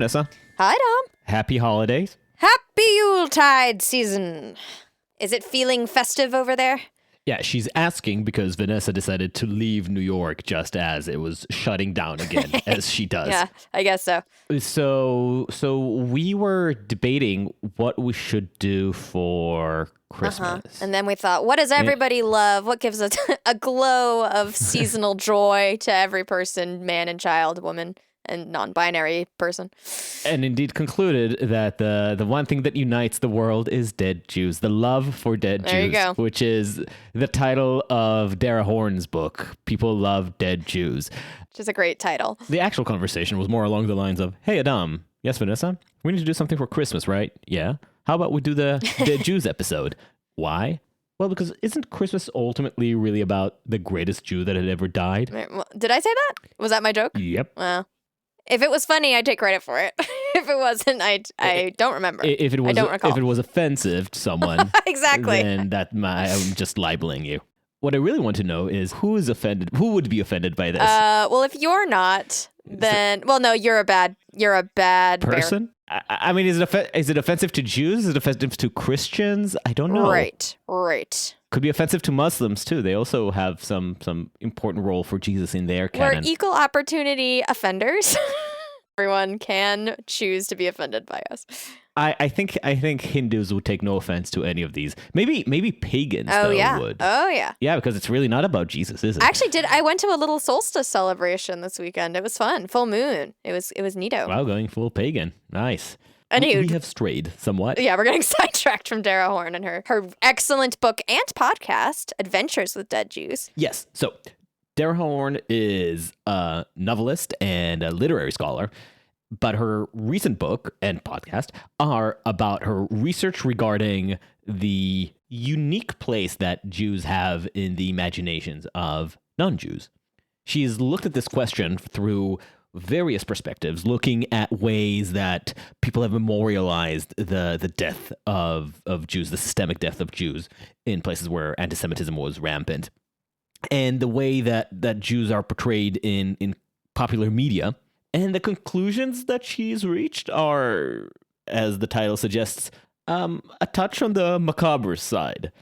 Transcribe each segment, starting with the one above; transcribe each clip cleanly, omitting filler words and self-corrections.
Vanessa. Hi, Dom. Happy holidays. Happy Yuletide season. Is it feeling festive over there? Yeah, she's asking because Vanessa decided to leave New York just as it was shutting down again, as she does. Yeah, I guess so. So we were debating what we should do for Christmas. And then we thought, what does everybody love? What gives a glow of seasonal joy to every person, man and child, woman and non-binary person? And indeed concluded that the one thing that unites the world is dead Jews, the love for dead There you Jews, go. which is the title of Dara Horn's book, People Love Dead Jews. Which is a great title. The actual conversation was more along the lines of, hey, Adam, yes, Vanessa, we need to do something for Christmas, right? Yeah. How about we do the Dead Jews episode? Why? Well, because isn't Christmas ultimately really about the greatest Jew that had ever died? Did I say that? Was that my joke? Yep. Well, if it was funny, I'd take credit for it. If it wasn't, I don't remember. If it was, I don't recall. If it was offensive to someone, Exactly. then I'm just libeling you. What I really want to know is who is offended. Who would be offended by this? Well, if you're not, then no, you're a bad person. I mean, is it offensive to Jews? Is it offensive to Christians? I don't know. Right. Could be offensive to Muslims too. They also have some important role for Jesus in their canon. We're equal opportunity offenders. Everyone can choose to be offended by us. I think Hindus would take no offense to any of these. Maybe pagans would. Oh yeah. Yeah, because it's really not about Jesus, is it? Actually, I went to a little solstice celebration this weekend. It was fun. Full moon. It was neato. Wow, going full pagan. Nice. Anywho, we have strayed somewhat. Yeah, we're getting sidetracked from Dara Horn and her excellent book and podcast, Adventures with Dead Jews. Yes. So Dara Horn is a novelist and a literary scholar, but her recent book and podcast are about her research regarding the unique place that Jews have in the imaginations of non-Jews. She's looked at this question through various perspectives, looking at ways that people have memorialized the death of Jews, the systemic death of Jews in places where anti-Semitism was rampant, and the way that Jews are portrayed in popular media. And the conclusions that she's reached are, as the title suggests, a touch on the macabre side.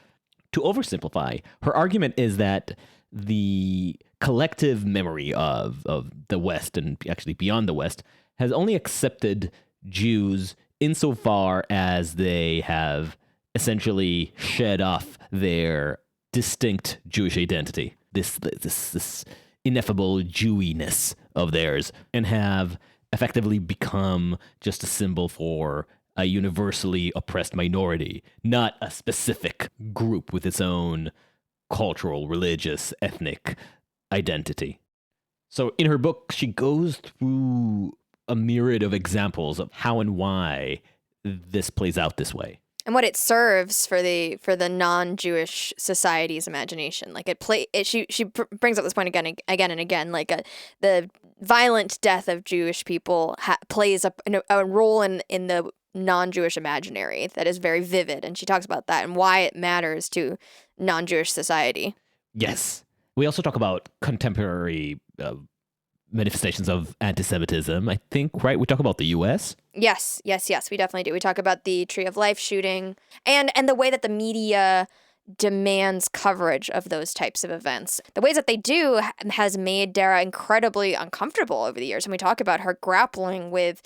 To oversimplify, her argument is that the collective memory of the West, and actually beyond the West, has only accepted Jews insofar as they have essentially shed off their distinct Jewish identity, this ineffable Jewiness of theirs, and have effectively become just a symbol for a universally oppressed minority, not a specific group with its own cultural, religious, ethnic identity. So in her book, she goes through a myriad of examples of how and why this plays out this way. And what it serves for the non-Jewish society's imagination. Like she brings up this point again and again. Like the violent death of Jewish people plays a role in the non-Jewish imaginary that is very vivid. And she talks about that and why it matters to non-Jewish society. Yes. We also talk about contemporary manifestations of anti-Semitism, I think, right? We talk about the U.S.? Yes, we definitely do. We talk about the Tree of Life shooting and the way that the media demands coverage of those types of events. The ways that they do has made Dara incredibly uncomfortable over the years. And we talk about her grappling with,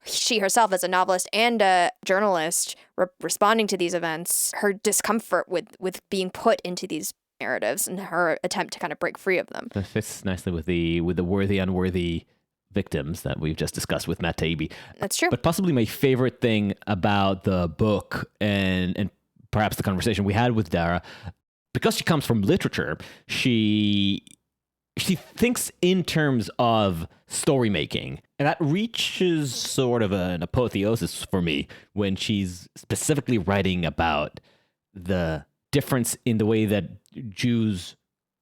she herself as a novelist and a journalist responding to these events, her discomfort with being put into these narratives and her attempt to kind of break free of them. That fits nicely with the worthy, unworthy victims that we've just discussed with Matt Taibbi. That's true. But possibly my favorite thing about the book and perhaps the conversation we had with Dara, because she comes from literature, she thinks in terms of story making, and that reaches sort of an apotheosis for me when she's specifically writing about the difference in the way that Jews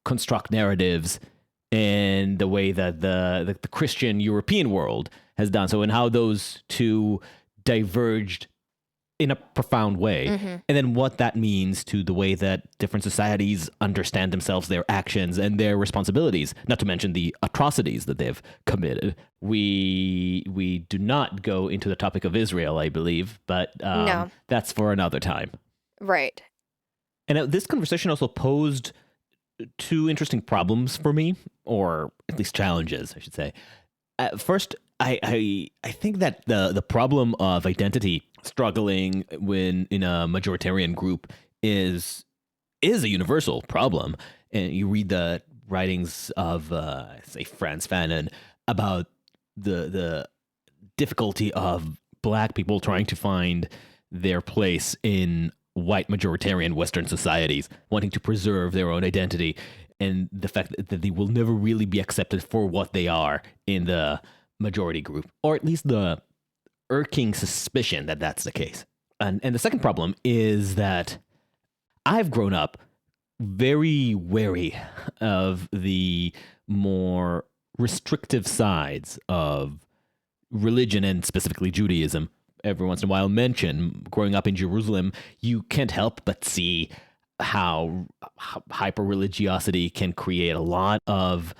construct narratives and the way that the Christian European world has done so, and how those two diverged in a profound way. And then what that means to the way that different societies understand themselves, their actions, and their responsibilities, not to mention the atrocities that they've committed. We do not go into the topic of Israel, I believe, but No. that's for another time. Right. And this conversation also posed two interesting problems for me, or at least challenges, I should say. First, I think that the problem of identity struggling when in a majoritarian group is a universal problem. And you read the writings of, say, Frantz Fanon about the difficulty of Black people trying to find their place in white majoritarian Western societies, wanting to preserve their own identity, and the fact that they will never really be accepted for what they are in the majority group, or at least the irking suspicion that that's the case. And the second problem is that I've grown up very wary of the more restrictive sides of religion, and specifically Judaism. Every once in a while mention growing up in Jerusalem, you can't help but see how hyper-religiosity can create a lot of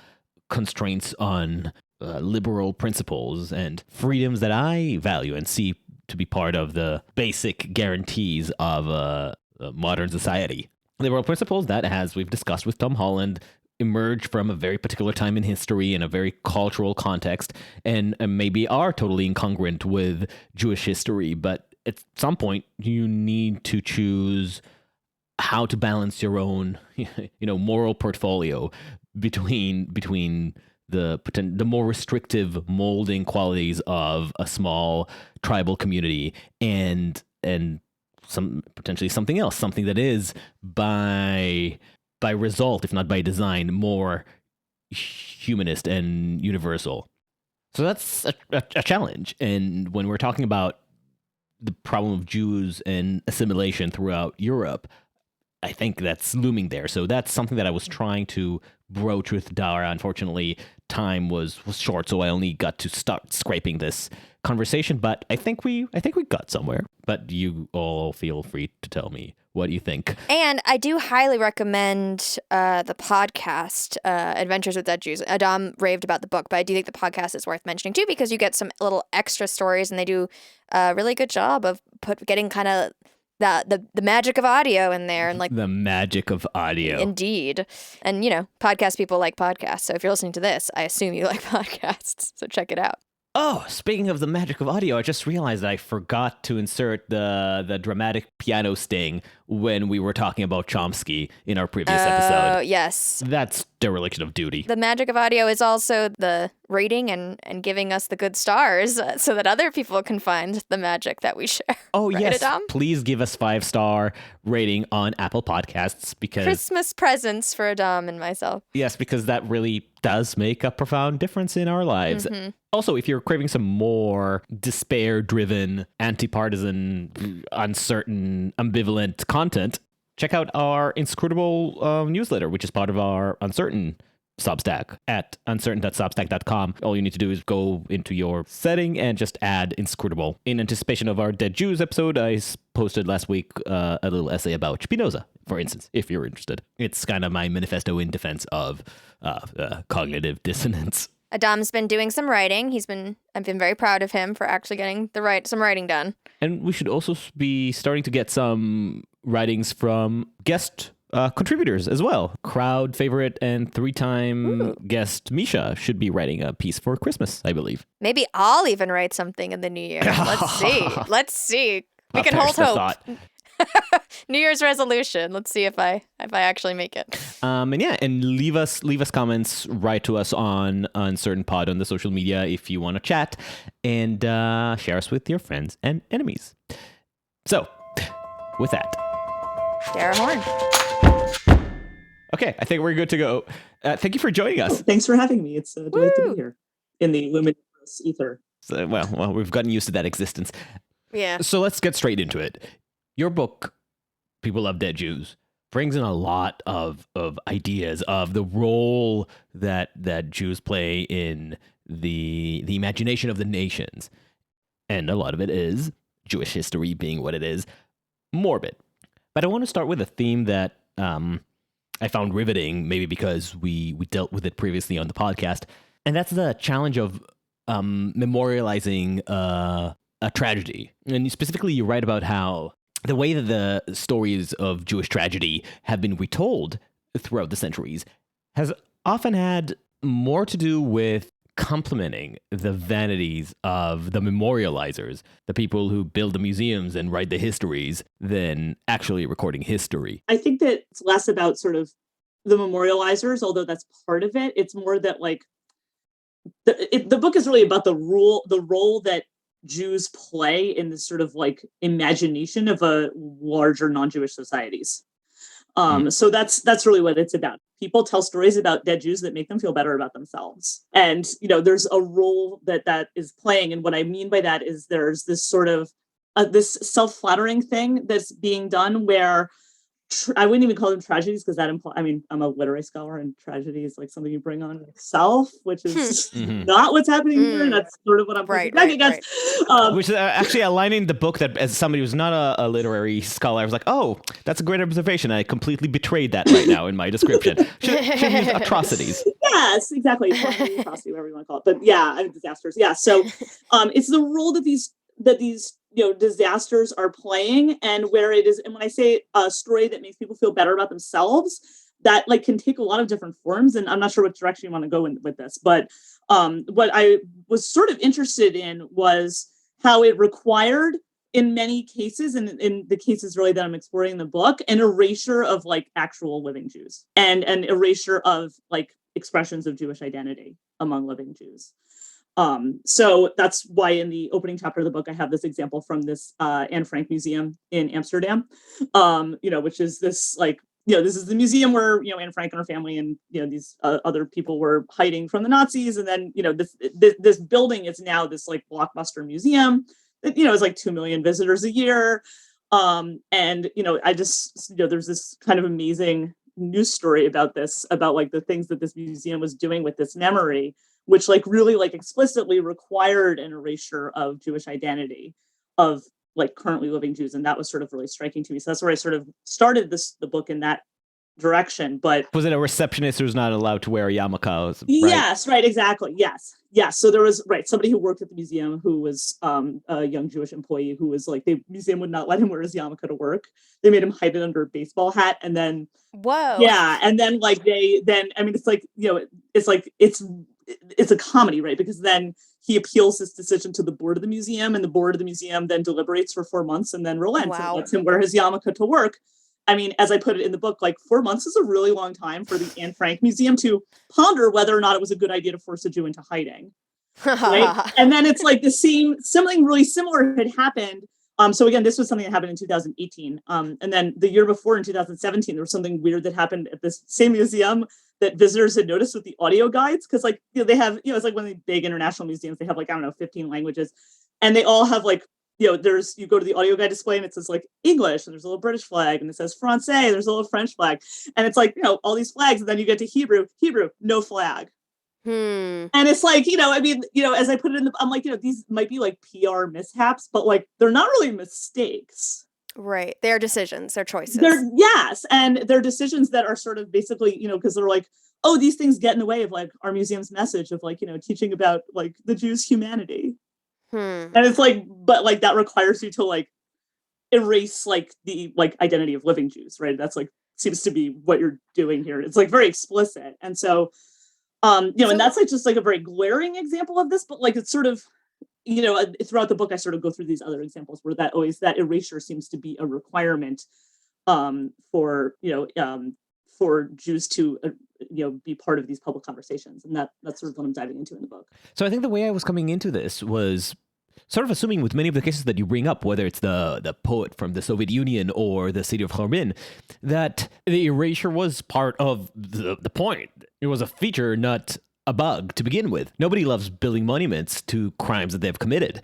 constraints on liberal principles and freedoms that I value and see to be part of the basic guarantees of a modern society. Liberal principles that, as we've discussed with Tom Holland, emerge from a very particular time in history in a very cultural context, and maybe are totally incongruent with Jewish history. But at some point, you need to choose how to balance your own, moral portfolio between the more restrictive molding qualities of a small tribal community and some potentially something else, something that is by result, if not by design, more humanist and universal. So that's a challenge. And when we're talking about the problem of Jews and assimilation throughout Europe, I think that's looming there. So that's something that I was trying to broach with Dara. Unfortunately, time was short, so I only got to start scraping this conversation. But I think we got somewhere. But you all feel free to tell me what you think. And I do highly recommend the podcast, Adventures with Dead Jews. Adam raved about the book, but I do think the podcast is worth mentioning too, because you get some little extra stories, and they do a really good job of getting kind of the magic of audio in there, and like the magic of audio. Indeed. And podcast people like podcasts. So if you're listening to this, I assume you like podcasts. So check it out. Oh, speaking of the magic of audio, I just realized I forgot to insert the dramatic piano sting when we were talking about Chomsky in our previous episode. Oh, yes. That's dereliction of duty. The magic of audio is also the rating and giving us the good stars so that other people can find the magic that we share. Oh, right, yes. Adam? Please give us 5-star rating on Apple Podcasts, because Christmas presents for Adam and myself. Yes, because that really does make a profound difference in our lives. Mm-hmm. Also, if you're craving some more despair-driven, anti-partisan, uncertain, ambivalent content, check out our Inscrutable newsletter, which is part of our Uncertain Substack at uncertain.substack.com. All you need to do is go into your setting and just add Inscrutable. In anticipation of our Dead Jews episode, I posted last week a little essay about Spinoza, for instance, if you're interested. It's kind of my manifesto in defense of cognitive dissonance. Adam's been doing some writing. I've been very proud of him for actually getting some writing done. And we should also be starting to get some writings from guest contributors as well. Crowd favorite and 3-time guest Misha should be writing a piece for Christmas, I believe. Maybe I'll even write something in the new year. Let's see. We can hold hope. New Year's resolution. Let's see if I actually make it. And leave us comments. Write to us on Uncertain Pod on the social media if you want to chat, and share us with your friends and enemies. So, with that, Dara Horn. Okay, I think we're good to go. Thank you for joining us. Thanks for having me. It's a delight to be here in the luminous ether. So, well, we've gotten used to that existence. Yeah. So let's get straight into it. Your book, People Love Dead Jews, brings in a lot of ideas of the role that Jews play in the imagination of the nations. And a lot of it is Jewish history being what it is, morbid. But I want to start with a theme that I found riveting, maybe because we dealt with it previously on the podcast, and that's the challenge of memorializing a tragedy. And specifically, you write about how the way that the stories of Jewish tragedy have been retold throughout the centuries has often had more to do with complementing the vanities of the memorializers, the people who build the museums and write the histories, than actually recording history. I think that it's less about sort of the memorializers, although that's part of it. It's more that like the book is really about the role that Jews play in this sort of like imagination of a larger non-Jewish societies. So that's really what it's about. People tell stories about dead Jews that make them feel better about themselves. And, there's a role that is playing. And what I mean by that is there's this sort of this self-flattering thing that's being done where I wouldn't even call them tragedies because that implies, I'm a literary scholar and tragedy is like something you bring on yourself, which is not what's happening here. And that's sort of what I'm pushing back against. Which is actually aligning the book that, as somebody who's not a literary scholar, I was like, oh, that's a great observation. I completely betrayed that right now in my description. Should use atrocities. Yes, exactly. Atrocity, whatever you want to call it. But yeah, disasters. Yeah. So it's the role that these disasters are playing, and where it is, and when I say a story that makes people feel better about themselves, that like can take a lot of different forms. And I'm not sure which direction you want to go in with this, but what I was sort of interested in was how it required, in many cases, and in the cases really that I'm exploring in the book, an erasure of like actual living Jews and an erasure of like expressions of Jewish identity among living Jews. So that's why in the opening chapter of the book, I have this example from this Anne Frank Museum in Amsterdam, which is this like, this is the museum where, Anne Frank and her family and, these other people were hiding from the Nazis. And then, this building is now this like blockbuster museum that, is like 2 million visitors a year. I just, there's this kind of amazing news story about this, about like the things that this museum was doing with this memory, which like really like explicitly required an erasure of Jewish identity of like currently living Jews. And that was sort of really striking to me. So that's where I sort of started the book in that direction. But was it a receptionist who's not allowed to wear a yarmulke? Right? Yes, right, exactly. Yes. So there was somebody who worked at the museum who was a young Jewish employee who was like, the museum would not let him wear his yarmulke to work. They made him hide it under a baseball hat, and then and then like it's like it's a comedy, right? Because then he appeals this decision to the board of the museum, and the board of the museum then deliberates for 4 months and then relents and lets him wear his yarmulke to work. As I put it in the book, like 4 months is a really long time for the Anne Frank Museum to ponder whether or not it was a good idea to force a Jew into hiding. Right? And then it's like something really similar had happened. So again, this was something that happened in 2018. And then the year before, in 2017, there was something weird that happened at this same museum that visitors had noticed with the audio guides. Because like, they have, it's like one of the big international museums, they have like, 15 languages. And they all have like, you go to the audio guide display and it says like English, and there's a little British flag, and it says Francais, there's a little French flag. And it's like, all these flags. And then you get to Hebrew, no flag. And it's like, as I put it in I'm like, these might be like PR mishaps, but like, they're not really mistakes. Right. They're decisions, they're choices. And they're decisions that are sort of basically, because they're like, oh, these things get in the way of like our museum's message of like, teaching about like the Jews' humanity. And it's like, but like that requires you to like erase like the like identity of living Jews, right? That's like seems to be what you're doing here. It's like very explicit. And so and that's like just like a very glaring example of this, but like it's sort of, throughout the book I sort of go through these other examples where that erasure seems to be a requirement for Jews to be part of these public conversations, and that's sort of what I'm diving into in the book. So I think the way I was coming into this was sort of assuming with many of the cases that you bring up, whether it's the poet from the Soviet Union or the city of Harbin, that the erasure was part of the point. It was a feature, not a bug to begin with. Nobody loves building monuments to crimes that they've committed.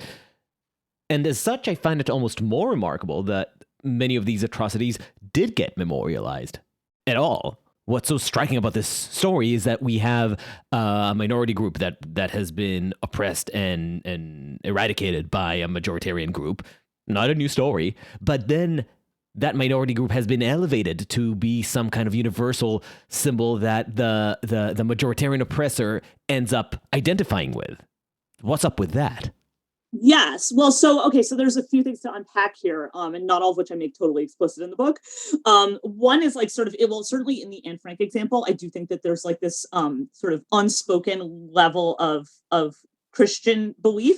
And as such, I find it almost more remarkable that many of these atrocities did get memorialized at all. What's so striking about this story is that we have a minority group that has been oppressed and eradicated by a majoritarian group. not a new story, but then that minority group has been elevated to be some kind of universal symbol that the majoritarian oppressor ends up identifying with. What's up with that? Yes. Well, so there's a few things to unpack here, and not all of which I make totally explicit in the book. One is like sort of, certainly in the Anne Frank example, I do think that there's like this sort of unspoken level of Christian belief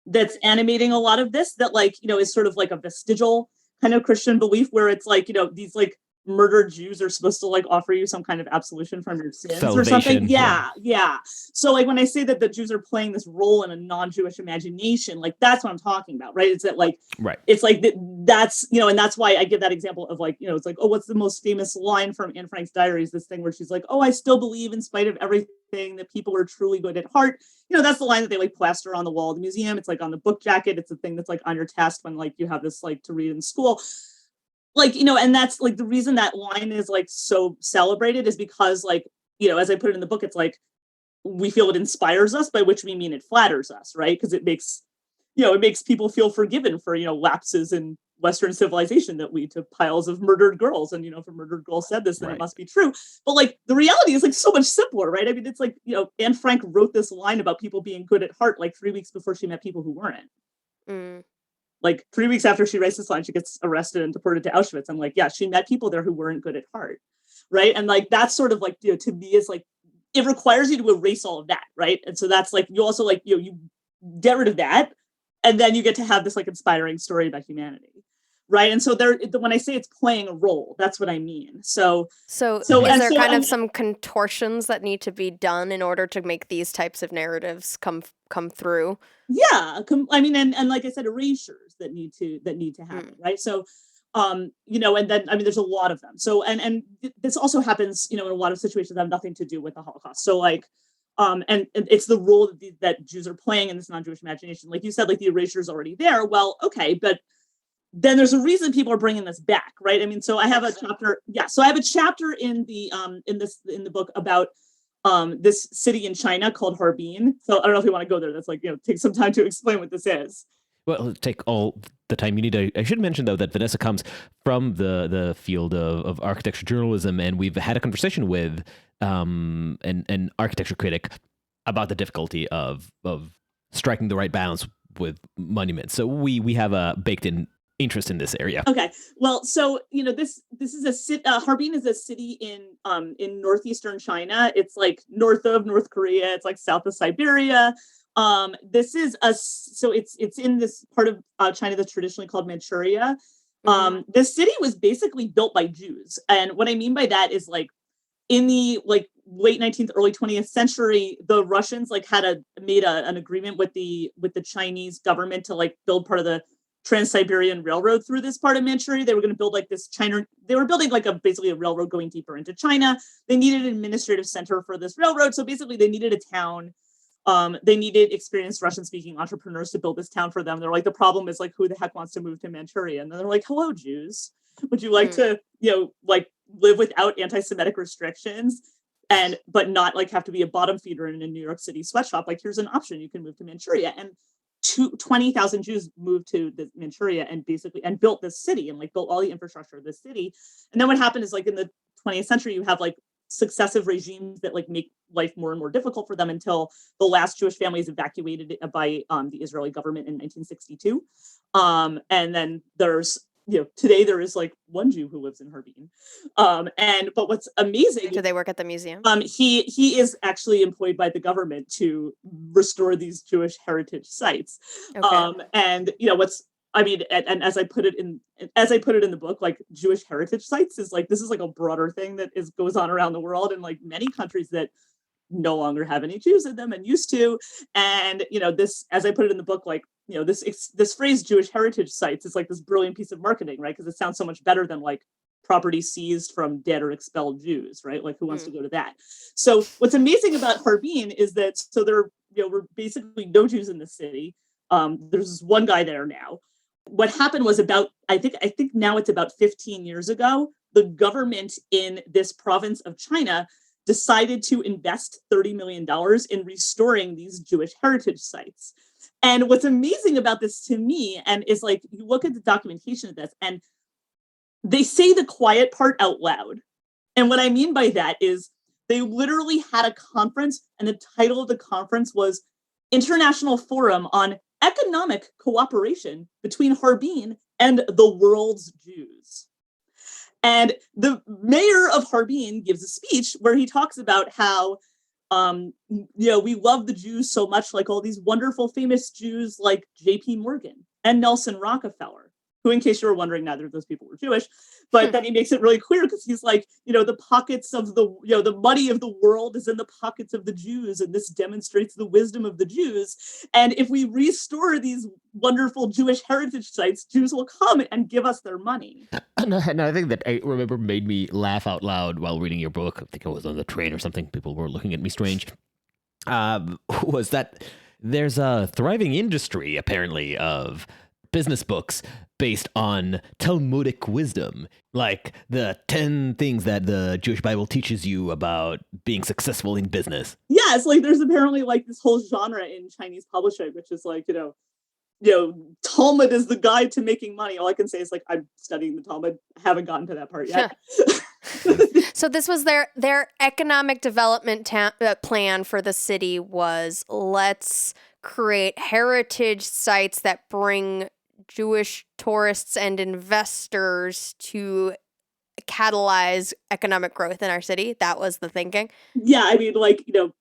that's animating a lot of this, that like, is sort of like a vestigial kind of Christian belief where it's like, these like murdered Jews are supposed to like offer you some kind of absolution from your sins or something. Yeah. So like when I say that the Jews are playing this role in a non-Jewish imagination, like that's what I'm talking about, right? It's that like, right. It's like that's, and that's why I give that example of like, it's like, oh, what's the most famous line from Anne Frank's diaries? This thing where she's like, oh, I still believe in spite of everything that people are truly good at heart. That's the line that they like plaster on the wall of the museum. It's like on the book jacket. It's the thing that's like on your test when like you have this like to read in school. Like, and that's like the reason that line is like so celebrated is because like, as I put it in the book, it's like, we feel it inspires us, by which we mean it flatters us, right? Because it makes people feel forgiven for, lapses in Western civilization that lead to piles of murdered girls. And, if a murdered girl said this, then It must be true. But like the reality is like so much simpler, right? I mean, it's like, Anne Frank wrote this line about people being good at heart like 3 weeks before she met people who weren't. Like 3 weeks after she writes this line, she gets arrested and deported to Auschwitz. I'm like, yeah, she met people there who weren't good at heart, right? And like that's sort of like, to me is like, it requires you to erase all of that, right? And so that's like, you also like, you get rid of that, and then you get to have this like inspiring story about humanity, right? And so when I say it's playing a role, that's what I mean. So is there kind of some contortions that need to be done in order to make these types of narratives come through? Yeah, I mean, and like I said, erasures that need to happen, right? So, and then I mean, there's a lot of them. So, and this also happens, in a lot of situations that have nothing to do with the Holocaust. So, like, and it's the role that Jews are playing in this non-Jewish imagination. Like you said, like the erasure is already there. Well, okay, but then there's a reason people are bringing this back, right? I mean, so I have a chapter. Yeah, so I have a chapter in the book about this city in China called Harbin. So I don't know if you want to go there. That's like, take some time to explain what this is. Well, take all the time you need. I should mention, though, that Vanessa comes from the field of architecture journalism, and we've had a conversation with an architecture critic about the difficulty of striking the right balance with monuments. So we have a baked-in interest in this area. Okay. Well, so this is a city. Harbin is a city in northeastern China. It's like north of North Korea. It's like south of Siberia. This is it's in this part of China that's traditionally called Manchuria. This city was basically built by Jews, and what I mean by that is like in the like late 19th, early 20th century, the Russians like made an agreement with the Chinese government to like build part of the Trans-Siberian Railroad through this part of Manchuria. They were going to build like this they were building like basically a railroad going deeper into China. They needed an administrative center for this railroad. So basically they needed a town. They needed experienced Russian-speaking entrepreneurs to build this town for them. They're like, the problem is like, who the heck wants to move to Manchuria? And then they're like, hello, Jews. Would you like to, like live without anti-Semitic restrictions but not like have to be a bottom feeder in a New York City sweatshop? Like, here's an option. You can move to Manchuria. And 20,000 Jews moved to the Manchuria and built this city and like built all the infrastructure of this city. And then what happened is like in the 20th century, you have like successive regimes that like make life more and more difficult for them until the last Jewish family is evacuated by the Israeli government in 1962. And then there's, today there is like one Jew who lives in Harbin. But what's amazing. Do they work at the museum? He is actually employed by the government to restore these Jewish heritage sites. Okay. And as I put it in the book, like Jewish heritage sites is like, this is like a broader thing that goes on around the world in like many countries that no longer have any Jews in them and used to. And, this, as I put it in the book, like, this phrase Jewish heritage sites is like this brilliant piece of marketing, right? Because it sounds so much better than like property seized from dead or expelled Jews, right? Like who wants to go to that? So what's amazing about Harbin is that, there were basically no Jews in the city. There's this one guy there now. What happened was I think now it's about 15 years ago, the government in this province of China decided to invest $30 million in restoring these Jewish heritage sites. And what's amazing about this to me, and is like, you look at the documentation of this, and they say the quiet part out loud. And what I mean by that is they literally had a conference, and the title of the conference was International Forum on Economic Cooperation Between Harbin and the World's Jews. And the mayor of Harbin gives a speech where he talks about how, we love the Jews so much, like all these wonderful, famous Jews like J.P. Morgan and Nelson Rockefeller, who, in case you were wondering, neither of those people were Jewish. But then he makes it really clear, because he's like, the pockets of the money of the world is in the pockets of the Jews, and this demonstrates the wisdom of the Jews. And if we restore these wonderful Jewish heritage sites, Jews will come and give us their money. And I think that I remember made me laugh out loud while reading your book. I think I was on the train or something. People were looking at me strange. Was that there's a thriving industry, apparently, of business books based on Talmudic wisdom, like the 10 things that the Jewish Bible teaches you about being successful in business. Yeah, it's like there's apparently like this whole genre in Chinese publishing, which is like, Talmud is the guide to making money. All I can say is like, I'm studying the Talmud. I haven't gotten to that part yet. So this was their economic development plan for the city was, let's create heritage sites that bring Jewish tourists and investors to catalyze economic growth in our city. That was the thinking. Yeah, I mean, like, it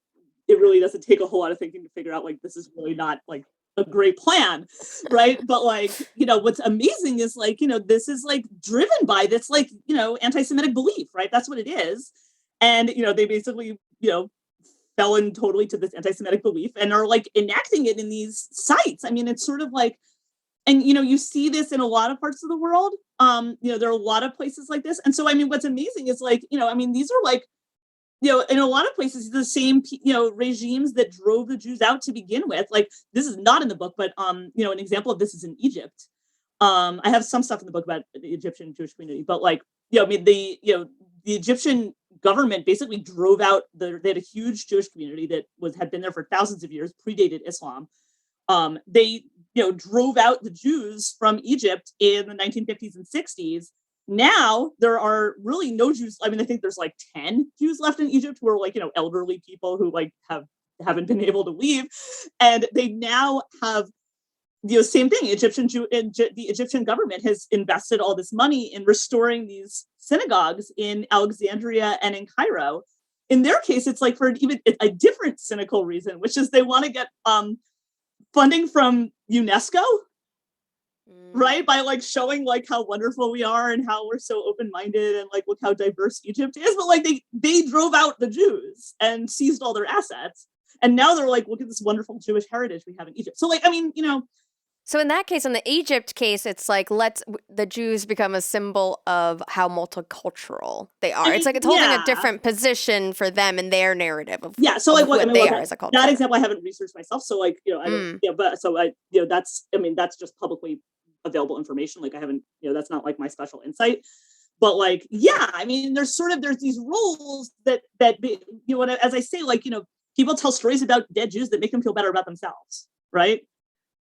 really doesn't take a whole lot of thinking to figure out, like, this is really not, like, a great plan, right? But, like, what's amazing is, like, this is, like, driven by this, like, anti-Semitic belief, right? That's what it is. And, they basically, fell in totally to this anti-Semitic belief and are, like, enacting it in these sites. I mean, it's sort of like, and, you see this in a lot of parts of the world. There are a lot of places like this. And so, I mean, what's amazing is, like, these are, like, in a lot of places, the same, regimes that drove the Jews out to begin with. Like, this is not in the book, but, an example of this is in Egypt. I have some stuff in the book about the Egyptian Jewish community, but, like, the Egyptian government basically drove out they had a huge Jewish community that had been there for thousands of years, predated Islam. They drove out the Jews from Egypt in the 1950s and 60s. Now there are really no Jews. I mean, I think there's like 10 Jews left in Egypt who are like, elderly people who like haven't been able to leave. And they now have, same thing. The Egyptian government has invested all this money in restoring these synagogues in Alexandria and in Cairo. In their case, it's like for even a different cynical reason, which is they want to get funding from UNESCO, right? By like showing like how wonderful we are and how we're so open-minded and like look how diverse Egypt is. But like they drove out the Jews and seized all their assets. And now they're like, look at this wonderful Jewish heritage we have in Egypt. So like, I mean, So in that case, in the Egypt case, it's like, the Jews become a symbol of how multicultural they are. It's like it's holding a different position for them in their narrative of so like what they are as a culture. That example I haven't researched myself. So like, I don't, but so I, that's just publicly available information. Like I haven't, that's not like my special insight. But like, I mean, there's these roles that as I say, like, people tell stories about dead Jews that make them feel better about themselves, right?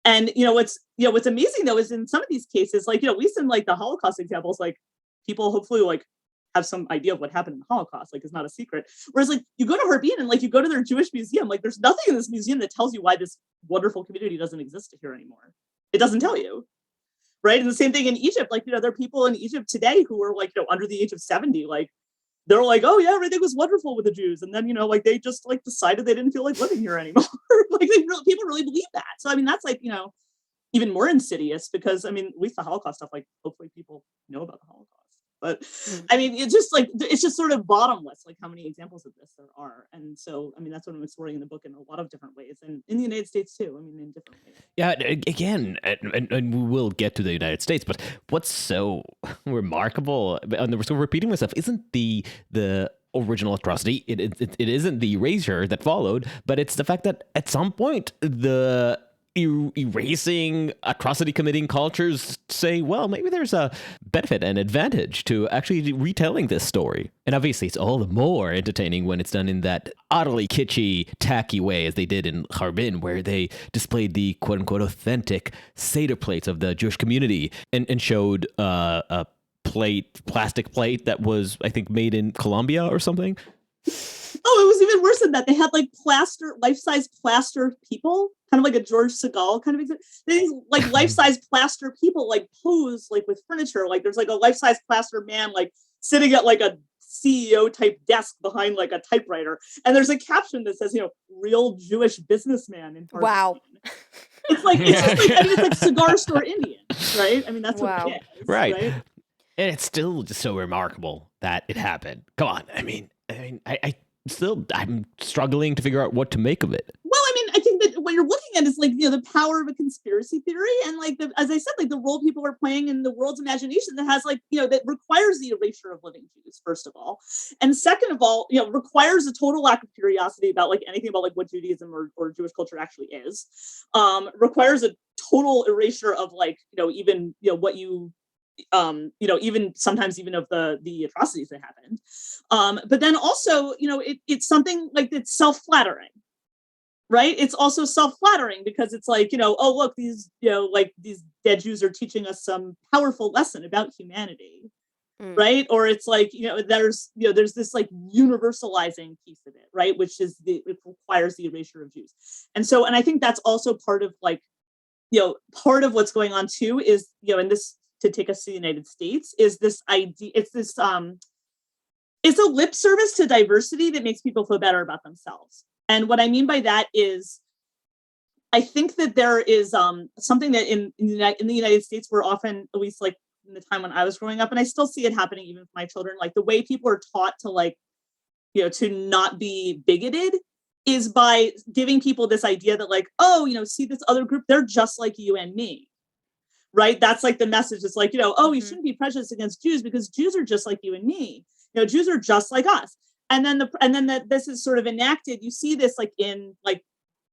And what's amazing though is in some of these cases, like, at least in like the Holocaust examples, like people hopefully like have some idea of what happened in the Holocaust, like it's not a secret. Whereas like you go to Harbin and like you go to their Jewish museum, like there's nothing in this museum that tells you why this wonderful community doesn't exist here anymore. It doesn't tell you. Right. And the same thing in Egypt, like, there are people in Egypt today who are like, under the age of 70, like, they're like, oh yeah, everything was wonderful with the Jews. And then, like they just like decided they didn't feel like living here anymore. Like people really believe that. So, I mean, that's like, even more insidious because, I mean, at least the Holocaust stuff, like hopefully people know about the Holocaust. But I mean, it's just sort of bottomless, like how many examples of this there are. And so, I mean, that's what I'm exploring in the book in a lot of different ways and in the United States too. I mean, in different ways. Yeah, again, and we will get to the United States, but what's so remarkable, and we're still repeating myself, isn't the original atrocity. It isn't the erasure that followed, but it's the fact that at some point the erasing atrocity committing cultures say, well, maybe there's a benefit and advantage to actually retelling this story. And obviously it's all the more entertaining when it's done in that utterly kitschy, tacky way as they did in Harbin, where they displayed the quote unquote authentic Seder plates of the Jewish community and showed a plastic plate that was, I think, made in Colombia or something. Oh, it was even worse than that. They had like life-size plaster people, kind of like a George Segal kind of things, like life-size plaster people like pose like with furniture. Like there's like a life-size plaster man like sitting at like a CEO type desk behind like a typewriter. And there's a caption that says, real Jewish businessman in Harbin. Wow. It's like, it's just like, I mean, it's like cigar store Indian, right? I mean, that's Wow. what it is. Right. Right. And it's still just so remarkable that it happened. Come on. I mean, I'm struggling to figure out what to make of it. Well, I mean, I think that what you're looking at is like, the power of a conspiracy theory. And like, as I said, like the role people are playing in the world's imagination that has like, that requires the erasure of living Jews, first of all. And second of all, requires a total lack of curiosity about like anything about like what Judaism or Jewish culture actually is. Requires a total erasure of like, even, what you even sometimes even of the atrocities that happened. But then also, it's something like it's self-flattering, right? It's also self-flattering because it's like, oh, look, these, like these dead Jews are teaching us some powerful lesson about humanity, right? Or it's like, there's this like universalizing piece of it, right? Which is it requires the erasure of Jews. And I think that's also part of like, part of what's going on too is, and this, to take us to the United States, is this idea, it's this, it's a lip service to diversity that makes people feel better about themselves. And what I mean by that is, I think that there is something that in the United States, we're often, at least like in the time when I was growing up, and I still see it happening even with my children, like the way people are taught to like, to not be bigoted is by giving people this idea that like, oh, see this other group, they're just like you and me. Right. That's like the message. It's like, oh, you shouldn't be prejudiced against Jews because Jews are just like you and me. Jews are just like us. And then this is sort of enacted. You see this like in like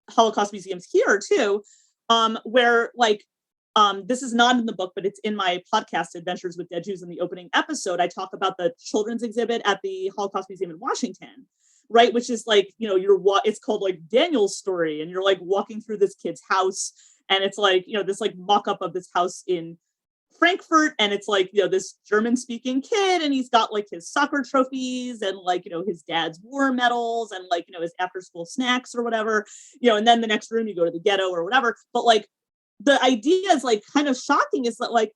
Holocaust museums here too, where like this is not in the book, but it's in my podcast, Adventures with Dead Jews. In the opening episode, I talk about the children's exhibit at the Holocaust Museum in Washington. Right. Which is like, it's called like Daniel's story. And you're like walking through this kid's house. And it's like, this like mock-up of this house in Frankfurt. And it's like, this German-speaking kid, and he's got like his soccer trophies and like, his dad's war medals and like, his after-school snacks or whatever, and then the next room you go to the ghetto or whatever. But like the idea is like kind of shocking is that like,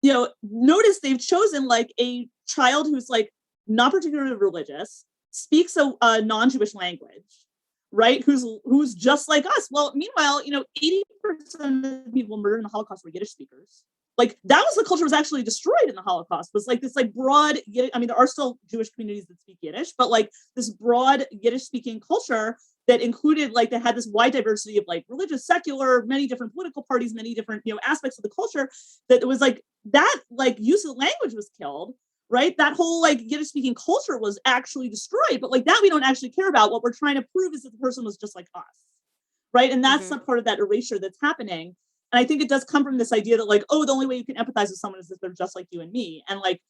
notice they've chosen like a child who's like not particularly religious, speaks a non-Jewish language, right? Who's just like us. Well, meanwhile, 80% of the people murdered in the Holocaust were Yiddish speakers. Like that was the culture was actually destroyed in the Holocaust, was like this like broad, I mean, there are still Jewish communities that speak Yiddish, but like this broad Yiddish speaking culture that included like, that had this wide diversity of like religious, secular, many different political parties, many different, aspects of the culture, that it was like that like use of the language was killed. Right? That whole like Yiddish speaking culture was actually destroyed, but like that we don't actually care about. What we're trying to prove is that the person was just like us. Right? And that's a part of that erasure that's happening. And I think it does come from this idea that like, oh, the only way you can empathize with someone is if they're just like you and me. And like,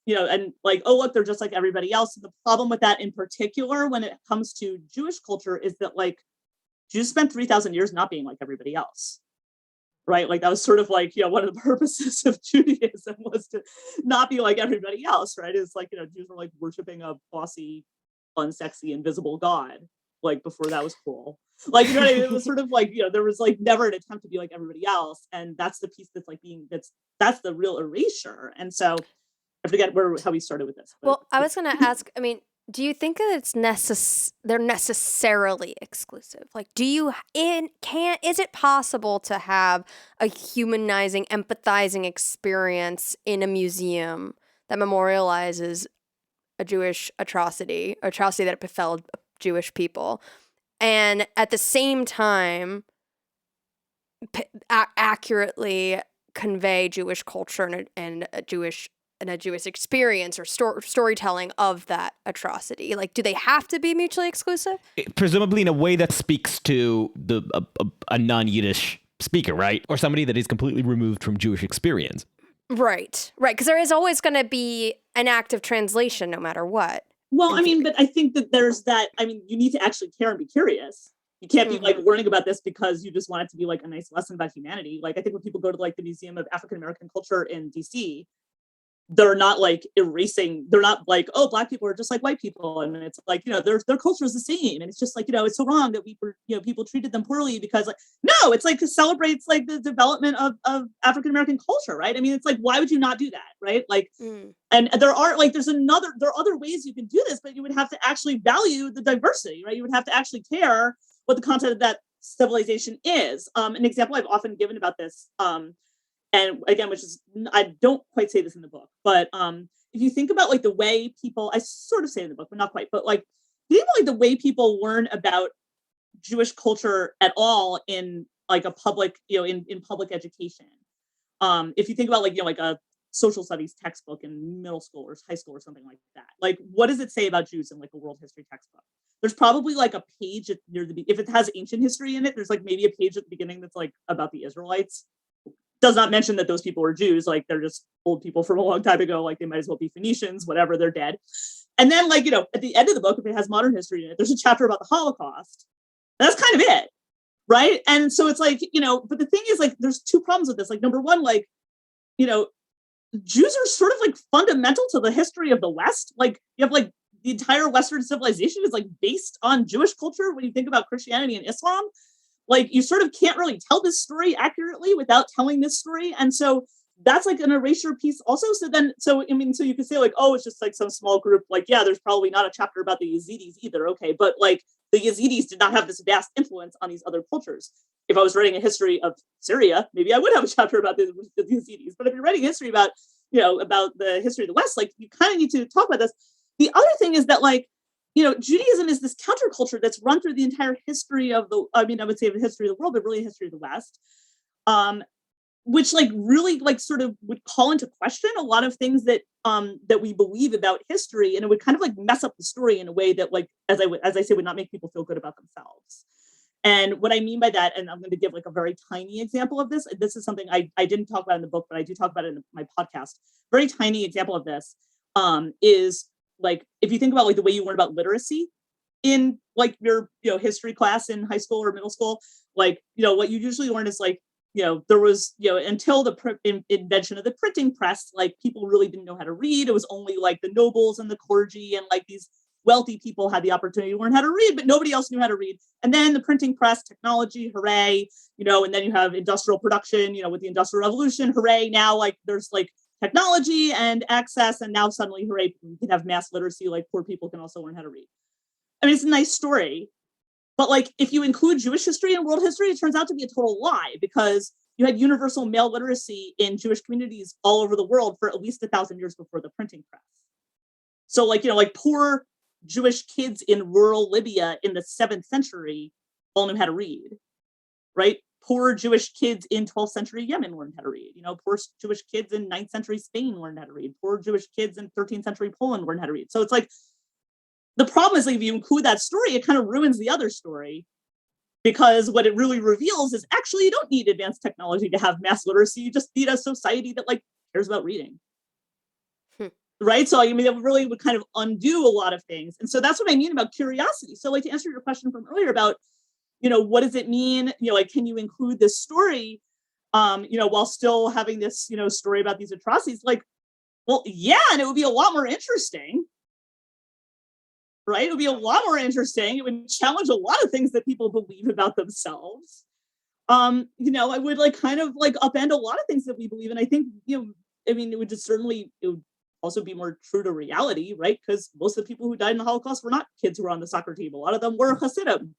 and like, oh, look, they're just like everybody else. And the problem with that in particular, when it comes to Jewish culture, is that like Jews spent 3,000 years not being like everybody else. Right. Like that was sort of like, one of the purposes of Judaism was to not be like everybody else. Right. It's like, Jews were like worshiping a bossy, unsexy, invisible God, like before that was cool. Like, what I mean? It was sort of like, there was like never an attempt to be like everybody else. And that's the piece that's like that's the real erasure. And so I forget how we started with this. Well, I was going to ask, I mean, do you think that they're necessarily exclusive? Like, is it possible to have a humanizing, empathizing experience in a museum that memorializes a Jewish atrocity that befell Jewish people, and at the same time accurately convey Jewish culture and a Jewish experience or storytelling of that atrocity? Like, do they have to be mutually exclusive? Presumably in a way that speaks to a non-Yiddish speaker, right? Or somebody that is completely removed from Jewish experience. Right. Because there is always going to be an act of translation no matter what. Well, I mean, but I think that there's that, I mean, you need to actually care and be curious. You can't be like learning about this because you just want it to be like a nice lesson about humanity. Like, I think when people go to like the Museum of African American Culture in DC, they're not like erasing, they're not like, oh, Black people are just like white people. And it's like, their culture is the same. And it's just like, it's so wrong that we were, people treated them poorly because like, no, it's like it celebrates like the development of African American culture, right? I mean, it's like, why would you not do that, right? Like, and there are like, there are other ways you can do this, but you would have to actually value the diversity, right? You would have to actually care what the content of that civilization is. An example I've often given about this, and again, which is, I don't quite say this in the book, but if you think about like the way people, I sort of say it in the book, but not quite, but like, think about like the way people learn about Jewish culture at all in like a public, in public education. If you think about like, like a social studies textbook in middle school or high school or something like that, like what does it say about Jews in like a world history textbook? There's probably like a page near the, if it has ancient history in it, there's like maybe a page at the beginning that's like about the Israelites. Does not mention that those people were Jews, like they're just old people from a long time ago, like they might as well be Phoenicians, whatever, they're dead. And then like, at the end of the book, if it has modern history in it, there's a chapter about the Holocaust. And that's kind of it, right? And so it's like, but the thing is like, there's two problems with this. Like number one, like, Jews are sort of like fundamental to the history of the West. Like you have like the entire Western civilization is like based on Jewish culture when you think about Christianity and Islam. Like you sort of can't really tell this story accurately without telling this story. And so that's like an erasure piece also. So you could say like, oh, it's just like some small group. Like, yeah, there's probably not a chapter about the Yazidis either. Okay. But like the Yazidis did not have this vast influence on these other cultures. If I was writing a history of Syria, maybe I would have a chapter about the Yazidis. But if you're writing history about, about the history of the West, like you kind of need to talk about this. The other thing is that like, Judaism is this counterculture that's run through the entire history of I would say of the history of the world, but really the history of the West, which like really like sort of would call into question a lot of things that that we believe about history. And it would kind of like mess up the story in a way that like, as I say, would not make people feel good about themselves. And what I mean by that, and I'm going to give like a very tiny example of this. This is something I didn't talk about in the book, but I do talk about it in my podcast. Very tiny example of this is like, if you think about like the way you learn about literacy in like your, history class in high school or middle school, like, what you usually learn is like, there was, until the invention of the printing press, like people really didn't know how to read. It was only like the nobles and the clergy and like these wealthy people had the opportunity to learn how to read, but nobody else knew how to read. And then the printing press, technology, hooray, and then you have industrial production, with the Industrial Revolution, hooray. Now like there's like technology and access, and now suddenly, hooray, we can have mass literacy, like poor people can also learn how to read. I mean, it's a nice story, but like if you include Jewish history and world history, it turns out to be a total lie, because you had universal male literacy in Jewish communities all over the world for at least 1,000 years before the printing press. So like, like poor Jewish kids in rural Libya in the 7th century all knew how to read, right? Poor Jewish kids in 12th century Yemen learned how to read. Poor Jewish kids in 9th century Spain learned how to read. Poor Jewish kids in 13th century Poland learned how to read. So it's like, the problem is like, if you include that story, it kind of ruins the other story, because what it really reveals is actually you don't need advanced technology to have mass literacy. You just need a society that like cares about reading. Right. So I mean, it really would kind of undo a lot of things. And so that's what I mean about curiosity. So like to answer your question from earlier about, what does it mean? Like, can you include this story, while still having this, story about these atrocities? Like, well, yeah, and it would be a lot more interesting, right? It would be a lot more interesting. It would challenge a lot of things that people believe about themselves. I would like kind of like upend a lot of things that we believe. And I think, it would just certainly, it would also be more true to reality, right? Because most of the people who died in the Holocaust were not kids who were on the soccer team. A lot of them were Hasidim.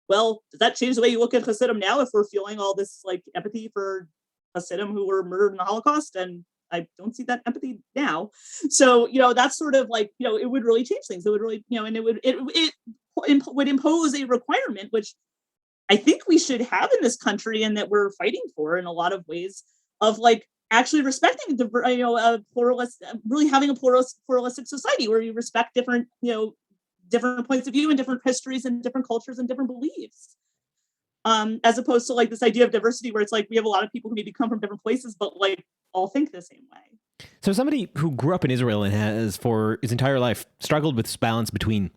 Well, does that change the way you look at Hasidim now if we're feeling all this like empathy for Hasidim who were murdered in the Holocaust? And I don't see that empathy now. So, that's sort of like, it would really change things. It would really, and it would impose a requirement, which I think we should have in this country and that we're fighting for in a lot of ways, of like actually respecting a pluralist, really having a pluralistic society where you respect different, different points of view and different histories and different cultures and different beliefs. as opposed to like this idea of diversity where it's like we have a lot of people who maybe come from different places, but like all think the same way. So somebody who grew up in Israel and has for his entire life struggled with this balance between,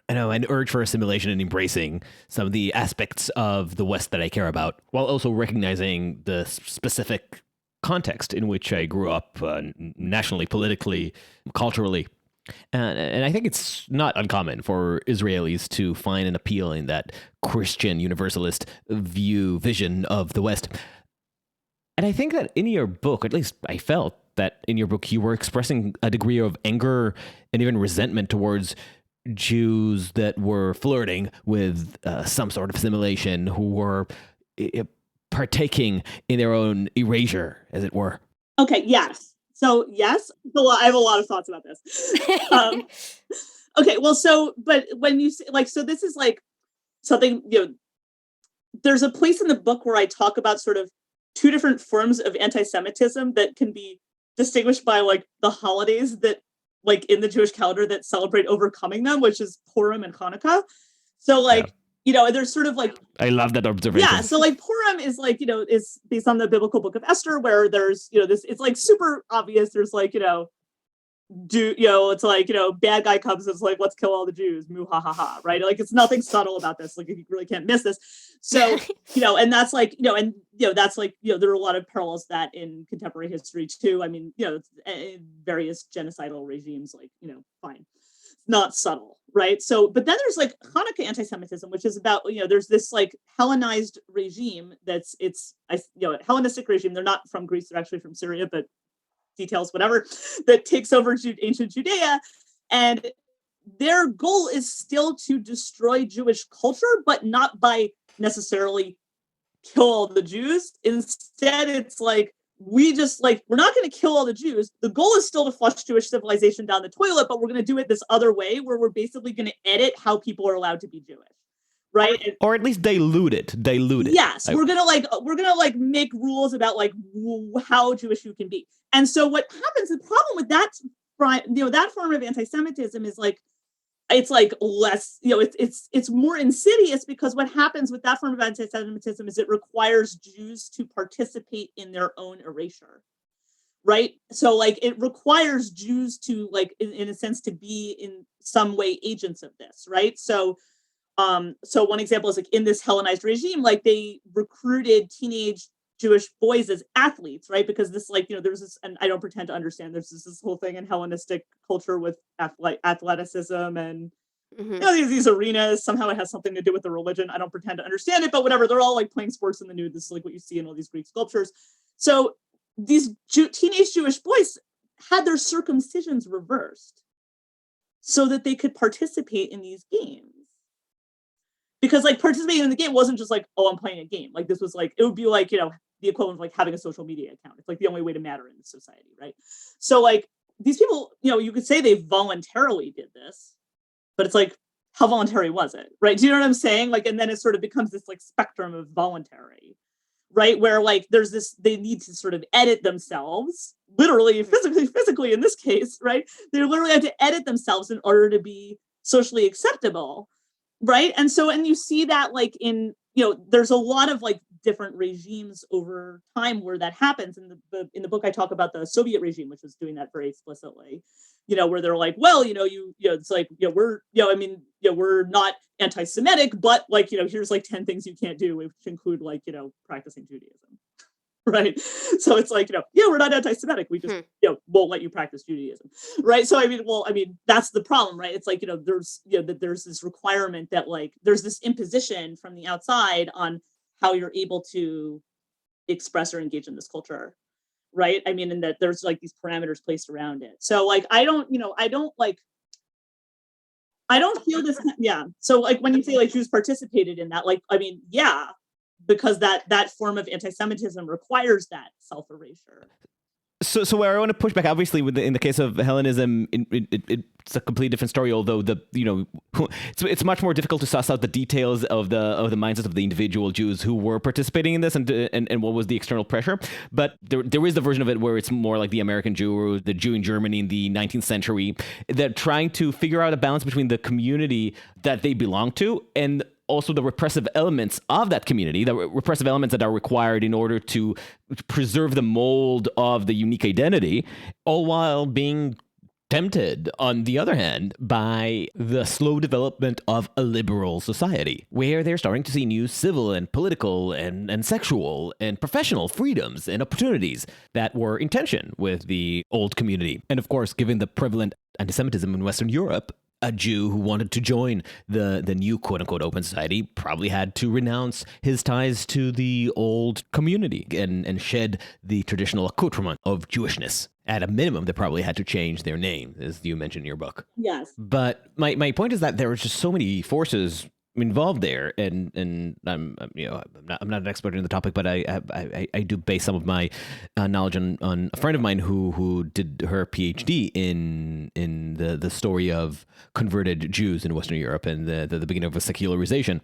an urge for assimilation and embracing some of the aspects of the West that I care about, while also recognizing the specific context in which I grew up, nationally, politically, culturally. And I think it's not uncommon for Israelis to find an appeal in that Christian universalist vision of the West. And I think that in your book, at least I felt that in your book, you were expressing a degree of anger and even resentment towards Jews that were flirting with some sort of assimilation, who were partaking in their own erasure, as it were. Okay, yes. So yes, I have a lot of thoughts about this. Okay, well, but when you say, like, so this is like something, there's a place in the book where I talk about sort of two different forms of anti-Semitism that can be distinguished by like the holidays that like in the Jewish calendar that celebrate overcoming them, which is Purim and Hanukkah. So like, there's sort of like, I love that observation. Yeah. So like Purim is like, is based on the biblical book of Esther, where there's, this, it's like super obvious. There's like, it's like, bad guy comes, it's like, let's kill all the Jews, moo ha ha ha, right? Like, it's nothing subtle about this. Like, you really can't miss this. So, and that's like, that's like, there are a lot of parallels to that in contemporary history too. I mean, various genocidal regimes, like, fine. Not subtle, right? So, but then there's like Hanukkah anti-Semitism, which is about, there's this like Hellenized regime Hellenistic regime. They're not from Greece, they're actually from Syria, but details, whatever, that takes over ancient Judea. And their goal is still to destroy Jewish culture, but not by necessarily kill all the Jews. Instead, it's like, we're not going to kill all the Jews. The goal is still to flush Jewish civilization down the toilet, but we're going to do it this other way where we're basically going to edit how people are allowed to be Jewish. Right. Or at least dilute it. Yes. We're going to make rules about like how Jewish you can be. And so what happens, the problem with that, that form of anti-Semitism is like, it's like less, it's more insidious, because what happens with that form of anti-Semitism is it requires Jews to participate in their own erasure. Right. So like it requires Jews to like, in a sense, to be in some way agents of this. Right. So one example is like in this Hellenized regime, like they recruited teenage Jewish boys as athletes, right? Because this, like, there's this, and I don't pretend to understand, there's this whole thing in Hellenistic culture with athleticism and these arenas. Somehow it has something to do with the religion. I don't pretend to understand it, but whatever. They're all like playing sports in the nude. This is like what you see in all these Greek sculptures. So these teenage Jewish boys had their circumcisions reversed so that they could participate in these games. Because like participating in the game wasn't just like, oh, I'm playing a game. Like this was like, it would be like, the equivalent of like having a social media account. It's like the only way to matter in this society, right? So like these people, you could say they voluntarily did this, but it's like, how voluntary was it, right? Do you know what I'm saying? Like, and then it sort of becomes this like spectrum of voluntary, right? Where like there's this, they need to sort of edit themselves, literally, physically in this case, right? They literally have to edit themselves in order to be socially acceptable. Right. And so, and you see that like in, there's a lot of like different regimes over time where that happens. In the book, I talk about the Soviet regime, which was doing that very explicitly, where they're like, well, it's like, we're not anti-Semitic, but like, here's like 10 things you can't do, which include like, practicing Judaism. Right. So it's like, we're not anti-Semitic. We just, won't let you practice Judaism. Right. So, that's the problem, right? It's like, there's this requirement that like, there's this imposition from the outside on how you're able to express or engage in this culture. Right. And that there's like these parameters placed around it. So like, I don't feel this. Yeah. So like when you say like Jews participated in that, like, yeah. Because that form of anti-Semitism requires that self-erasure. So where I want to push back, obviously, in the case of Hellenism, it's a completely different story. Although it's much more difficult to suss out the details of the mindsets of the individual Jews who were participating in this and what was the external pressure. But there is the version of it where it's more like the American Jew or the Jew in Germany in the 19th century. They're trying to figure out a balance between the community that they belong to and also the repressive elements of that community, the repressive elements that are required in order to preserve the mold of the unique identity, all while being tempted, on the other hand, by the slow development of a liberal society, where they're starting to see new civil and political and sexual and professional freedoms and opportunities that were in tension with the old community. And of course, given the prevalent anti-Semitism in Western Europe, a Jew who wanted to join the new quote-unquote open society probably had to renounce his ties to the old community and shed the traditional accoutrement of Jewishness. At a minimum, they probably had to change their name, as you mentioned in your book. Yes. But my point is that there are just so many forces involved there, and I'm not an expert in the topic, but I do base some of my knowledge on a friend of mine who did her PhD in the story of converted Jews in Western Europe and the beginning of a secularization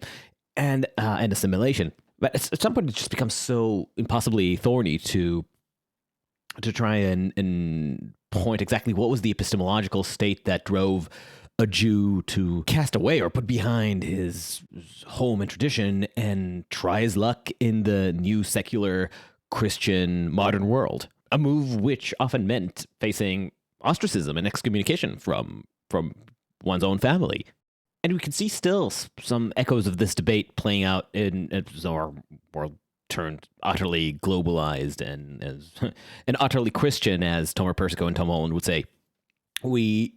and assimilation. But at some point, it just becomes so impossibly thorny to try and point exactly what was the epistemological state that drove a Jew to cast away or put behind his home and tradition and try his luck in the new secular Christian modern world. A move which often meant facing ostracism and excommunication from one's own family. And we can see still some echoes of this debate playing out in our world turned utterly globalized and utterly Christian, as Tomer Persico and Tom Holland would say. We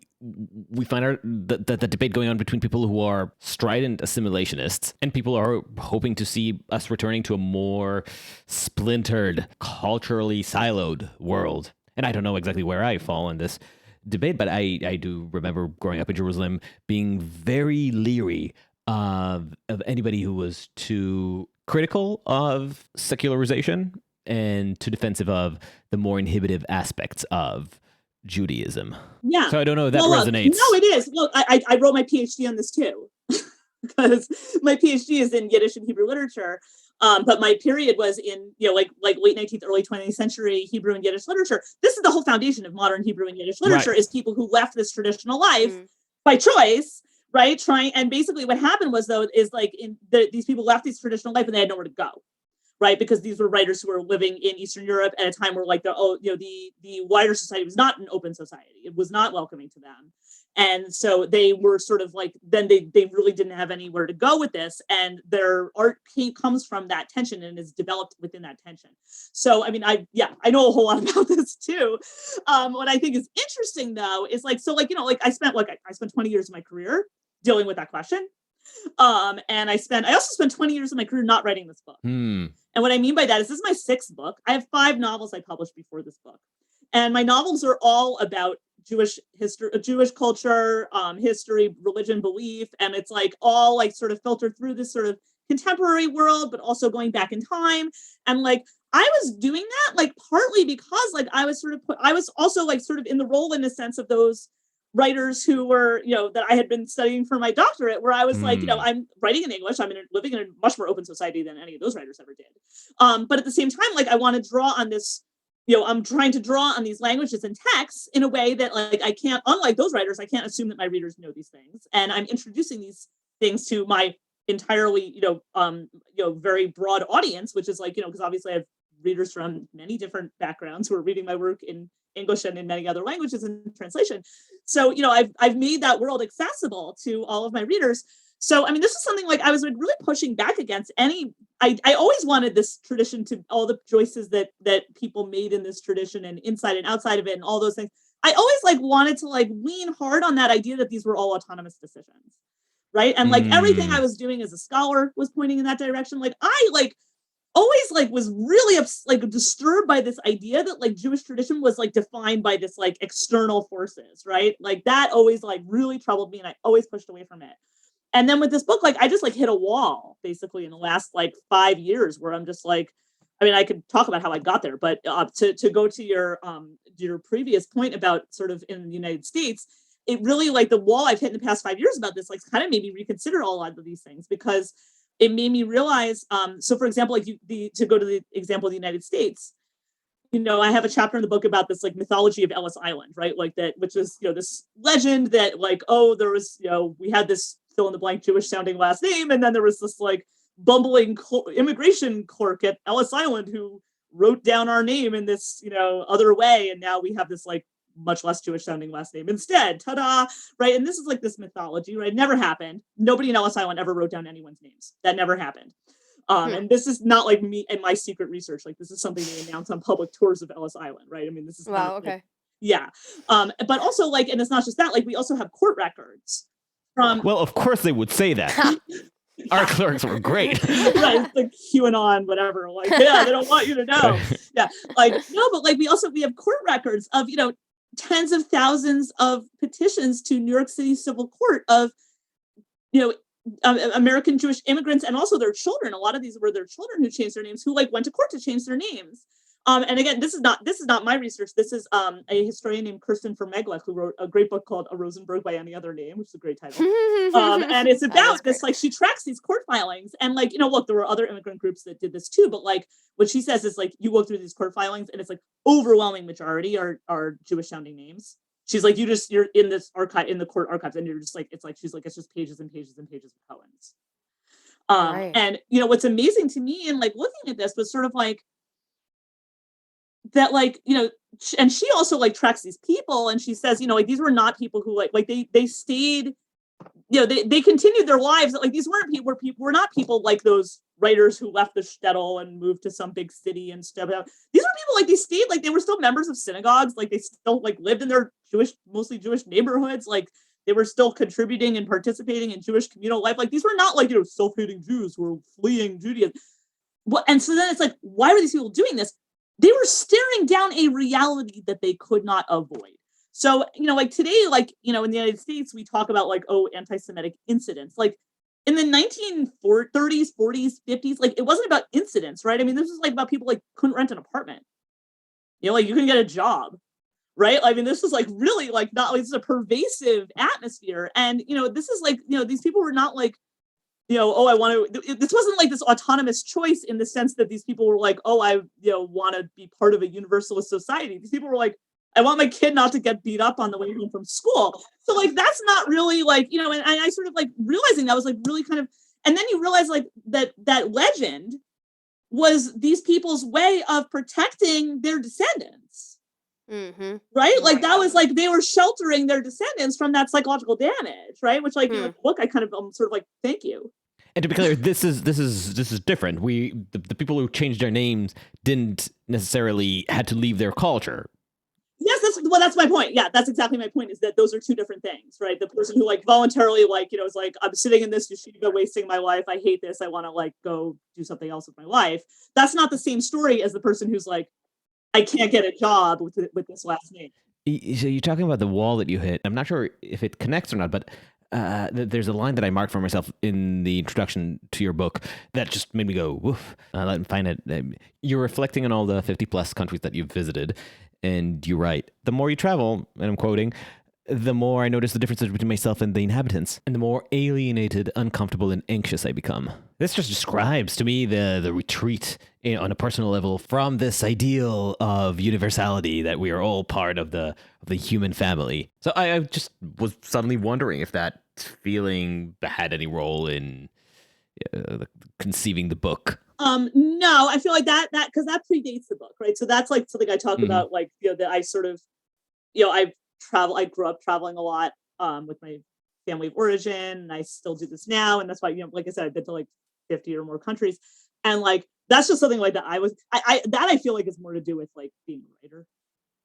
find the debate going on between people who are strident assimilationists and people who are hoping to see us returning to a more splintered, culturally siloed world. And I don't know exactly where I fall in this debate, but I do remember growing up in Jerusalem being very leery of anybody who was too critical of secularization and too defensive of the more inhibitive aspects of Judaism. Yeah. So I don't know if that resonates. No, it is. Look, I wrote my PhD on this too, because my PhD is in Yiddish and Hebrew literature. But my period was in, like late 19th, early 20th century Hebrew and Yiddish literature. This is the whole foundation of modern Hebrew and Yiddish literature, right, is people who left this traditional life by choice, right? And basically what happened was, though, is like these people left this traditional life and they had nowhere to go, right? Because these were writers who were living in Eastern Europe at a time where the wider society was not an open society. It was not welcoming to them. And so they were sort of like, then they really didn't have anywhere to go with this. And their art comes from that tension and is developed within that tension. So, I mean, I know a whole lot about this too. What I think is interesting though, is I spent 20 years of my career dealing with that question. And I also spent 20 years of my career not writing this book. And what I mean by that is this is my 6th book. I have 5 novels I published before this book. And my novels are all about Jewish history, Jewish culture, history, religion, belief. And it's all sort of filtered through this sort of contemporary world, but also going back in time. And I was doing that partly because I was also sort of in the role, in a sense, of those writers who were, that I had been studying for my doctorate, where I was I'm writing in English. I'm living in a much more open society than any of those writers ever did. But at the same time, I want to draw on this, I'm trying to draw on these languages and texts in a way that I can't, unlike those writers, I can't assume that my readers know these things. And I'm introducing these things to my entirely, very broad audience, which is because obviously I have readers from many different backgrounds who are reading my work in English and in many other languages in translation. So, I've made that world accessible to all of my readers. So, I mean, this is something I was really pushing back against I always wanted this tradition to all the choices that people made in this tradition and inside and outside of it and all those things. I always wanted to lean hard on that idea that these were all autonomous decisions. Right. And everything I was doing as a scholar was pointing in that direction. I always was really disturbed by this idea that Jewish tradition was defined by this external forces, right? That always really troubled me, and I always pushed away from it. And then with this book, I just hit a wall basically in the last 5 years, where I'm just I mean, I could talk about how I got there, but to go to your previous point about sort of in the United States, it really the wall I've hit in the past 5 years about this kind of made me reconsider a lot of these things, because it made me realize, so for example, to go to the example of the United States, I have a chapter in the book about this mythology of Ellis Island, right? That, which is, this legend that there was, we had this fill in the blank Jewish sounding last name. And then there was this like bumbling immigration clerk at Ellis Island who wrote down our name in this, you know, other way. And now we have this like much less Jewish sounding last name instead. Ta-da! Right. And this is like this mythology, right? It never happened. Nobody in Ellis Island ever wrote down anyone's names. That never happened. And this is not like me and my secret research. Like this is something they announce on public tours of Ellis Island, right? I mean, this is Wow, not, okay. like, yeah. But also like, and it's not just that, like we also have court records from. Well, of course they would say that. Our clerks were great. Right, it's like QAnon, whatever. Like, yeah, they don't want you to know. Yeah, like no, but like we have court records of, you know, tens of thousands of petitions to New York City Civil Court of, you know, American Jewish immigrants and also their children. A lot of these were their children who changed their names, who like went to court to change their names. And again, this is not my research. This is a historian named Kirsten Vermeglich who wrote a great book called A Rosenberg by Any Other Name, which is a great title. And it's about this, like she tracks these court filings and like, you know, look, there were other immigrant groups that did this too, but like what she says is like you go through these court filings and it's like overwhelming majority are Jewish sounding names. She's like, you're in this archive, in the court archives, and you're just like, it's like, she's like, it's just pages and pages and pages of poems. Right. And you know, what's amazing to me in like looking at this was sort of like that, like, you know, and she also like tracks these people and she says, you know, like these were not people who like they stayed, you know, they continued their lives. Like these weren't people were not people like those writers who left the shtetl and moved to some big city and stuff. These were people like they stayed, like they were still members of synagogues, like they still like lived in their mostly Jewish neighborhoods, like they were still contributing and participating in Jewish communal life. Like these were not like, you know, self-hating Jews who were fleeing Judaism. Well, and so then it's like, why were these people doing this? They were staring down a reality that they could not avoid. So, you know, like today, like, you know, in the United States, we talk about like, oh, anti-Semitic incidents. Like in the 1930s, 40s, 50s, like it wasn't about incidents, right? I mean, this was like about people like couldn't rent an apartment. You know, like you couldn't get a job, right? I mean, this was like really like not like, this is a pervasive atmosphere. And, you know, this is like, you know, these people were not like, you know, oh, I want to, this wasn't like this autonomous choice in the sense that these people were like, oh, I, you know, want to be part of a universalist society. These people were like, I want my kid not to get beat up on the way home from school. So like, that's not really like, you know, and I sort of like realizing that was like really kind of, and then you realize like that legend was these people's way of protecting their descendants. Mm-hmm. Right? Like that was like, they were sheltering their descendants from that psychological damage, right? Which like, you know, look, I kind of sort of like, thank you. And to be clear, this is different. The people who changed their names didn't necessarily had to leave their culture. Yes, that's my point. Yeah, that's exactly my point, is that those are two different things, right? The person who like voluntarily like, you know, is like, I'm sitting in this yeshiva wasting my life. I hate this. I want to like go do something else with my life. That's not the same story as the person who's like, I can't get a job with this last name. So you're talking about the wall that you hit. I'm not sure if it connects or not, but there's a line that I marked for myself in the introduction to your book that just made me go, woof. Let me find it. You're reflecting on all the 50 plus countries that you've visited. And you write, the more you travel, and I'm quoting, the more I notice the differences between myself and the inhabitants, and the more alienated, uncomfortable, and anxious I become. This just describes to me the retreat on a personal level from this ideal of universality that we are all part of the human family. So I just was suddenly wondering if that feeling had any role in conceiving the book. No, I feel like that because that predates the book, right? So that's like something I talk about, like, you know, that I sort of, you know, I grew up traveling a lot with my family of origin, and I still do this now. And that's why, you know, like I said, I've been to like 50 or more countries. And like, that's just something like that I feel like it's more to do with like being a writer,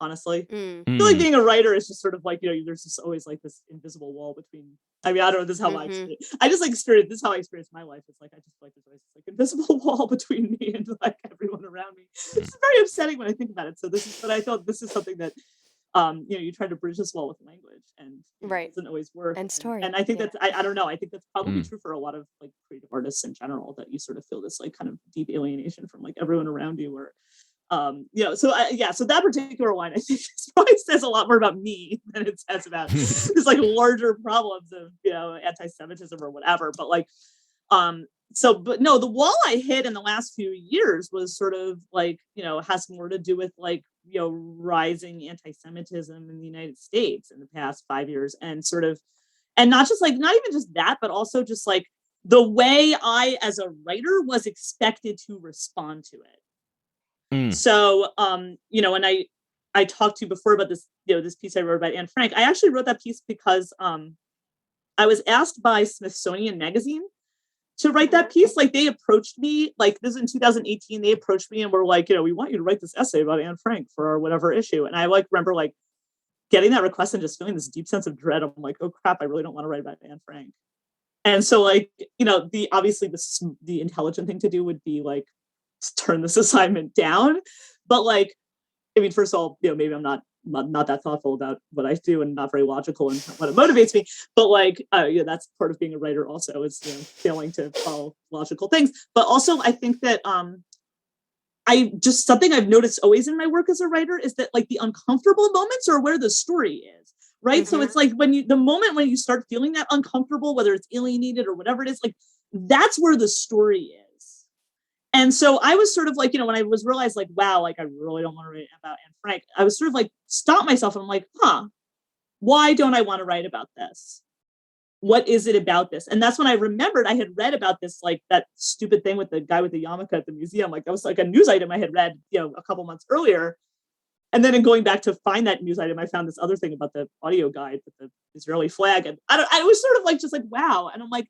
honestly. I feel like being a writer is just sort of like, you know, there's just always like this invisible wall between, I mean, I don't know, this is how I just like experience, this is how I experience my life. It's like, I just feel like there's always this like invisible wall between me and like everyone around me. It's very upsetting when I think about it. So but I thought this is something that, you know, you try to bridge this wall with language, and it doesn't always work. And story. And I think that's, I don't know, I think that's probably true for a lot of like creative artists in general, that you sort of feel this like kind of deep alienation from like everyone around you, or you know, so so that particular line, I think probably says a lot more about me than it says about these like larger problems of, you know, anti-Semitism or whatever. But like, but no, the wall I hit in the last few years was sort of like, you know, has more to do with like, you know, rising anti-Semitism in the United States in the past 5 years, and sort of, And not even just that, but also just like the way I, as a writer, was expected to respond to it. So, and I talked to you before about this, this piece I wrote about Anne Frank. I actually wrote that piece because I was asked by Smithsonian Magazine to write that piece. Like, they approached me, like, this is in 2018, they approached me and were like, we want you to write this essay about Anne Frank for our whatever issue. And I like remember like getting that request and just feeling this deep sense of dread. I'm like, oh crap, I really don't want to write about Anne Frank. And so like, the intelligent thing to do would be like, turn this assignment down. But like, I mean, first of all, maybe I'm not that thoughtful about what I do and not very logical in what it motivates me. But like, that's part of being a writer also, is failing to follow logical things. But also I think that something I've noticed always in my work as a writer is that like the uncomfortable moments are where the story is. Right. Mm-hmm. So it's like the moment when you start feeling that uncomfortable, whether it's alienated or whatever it is, like that's where the story is. And so I was sort of like, when I was realized like, wow, like I really don't want to write about Anne Frank, I was sort of like, stop myself. And I'm like, why don't I want to write about this? What is it about this? And that's when I remembered I had read about this, like that stupid thing with the guy with the yarmulke at the museum. Like that was like a news item I had read, a couple months earlier. And then in going back to find that news item, I found this other thing about the audio guide with the Israeli flag. And I was sort of like, just like, wow. And I'm like,